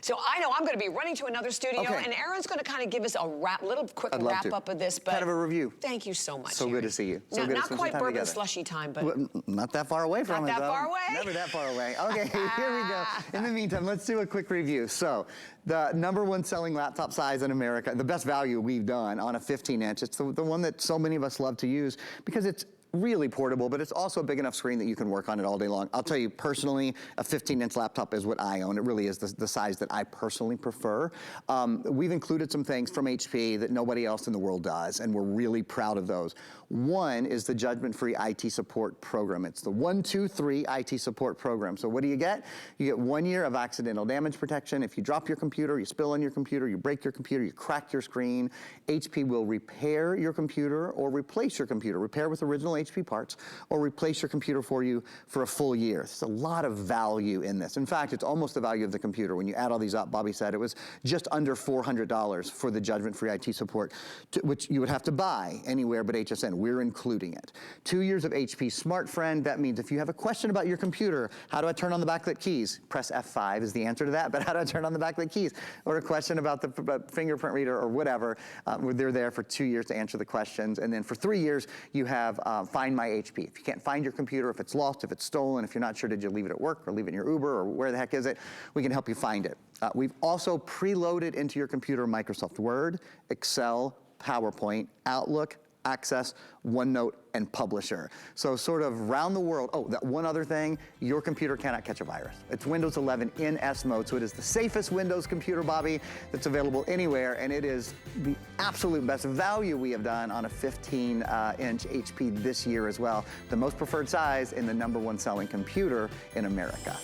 So I know I'm going to be running to another studio, and Aaron's going to kind of give us a little quick wrap-up of this. But kind of a review. Thank you so much, So Aaron. good to see you. So now, good not to quite spend bourbon together. slushy time, but... Well, not that far away from it, Not that though. far away? Never that far away. Okay, here we go. In the meantime, let's do a quick review. So, the #1 selling laptop size in America, the best value we've done on a 15-inch. It's the one that so many of us love to use because it's really portable, but it's also a big enough screen that you can work on it all day long. I'll tell you personally, a 15-inch laptop is what I own. It really is the size that I personally prefer. We've included some things from HP that nobody else in the world does, and we're really proud of those. One is the judgment-free IT support program. It's the 123 IT support program. So what do you get? You get 1 year of accidental damage protection. If you drop your computer, you spill on your computer, you break your computer, you crack your screen, HP will repair your computer or replace your computer, repair with original HP parts, or replace your computer for you for a full year. There's a lot of value in this. In fact, it's almost the value of the computer. When you add all these up, Bobby said it was just under $400 for the judgment-free IT support, which you would have to buy anywhere but HSN. We're including it. 2 years of HP Smart Friend. That means if you have a question about your computer, how do I turn on the backlit keys? Press F5 is the answer to that, but how do I turn on the backlit keys? Or a question about the fingerprint reader or whatever, they're there for 2 years to answer the questions. And then for 3 years, you have Find My HP. If you can't find your computer, if it's lost, if it's stolen, if you're not sure, did you leave it at work or leave it in your Uber or where the heck is it, we can help you find it. We've also preloaded into your computer Microsoft Word, Excel, PowerPoint, Outlook, Access, OneNote, and Publisher. So sort of round the world. Oh, that one other thing, your computer cannot catch a virus. It's Windows 11 in S mode, so it is the safest Windows computer, Bobby, that's available anywhere, and it is the absolute best value we have done on a 15-inch HP this year as well. The most preferred size in the #1 selling computer in America.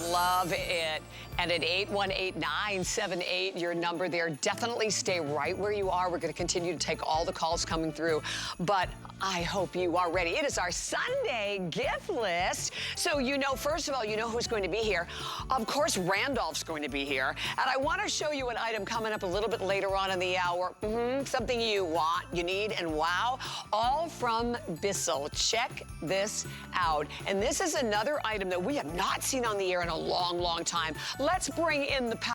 Love it. And at 818-978, your number there, definitely stay right where you are. We're going to continue to take all the calls coming through, but I hope you are ready. It is our Sunday gift list. So you know, first of all, you know who's going to be here. Of course, Randolph's going to be here. And I want to show you an item coming up a little bit later on in the hour. Something you want, you need, and wow, all from Bissell. Check this out. And this is another item that we have not seen on the air in a long, long time. Let's bring in the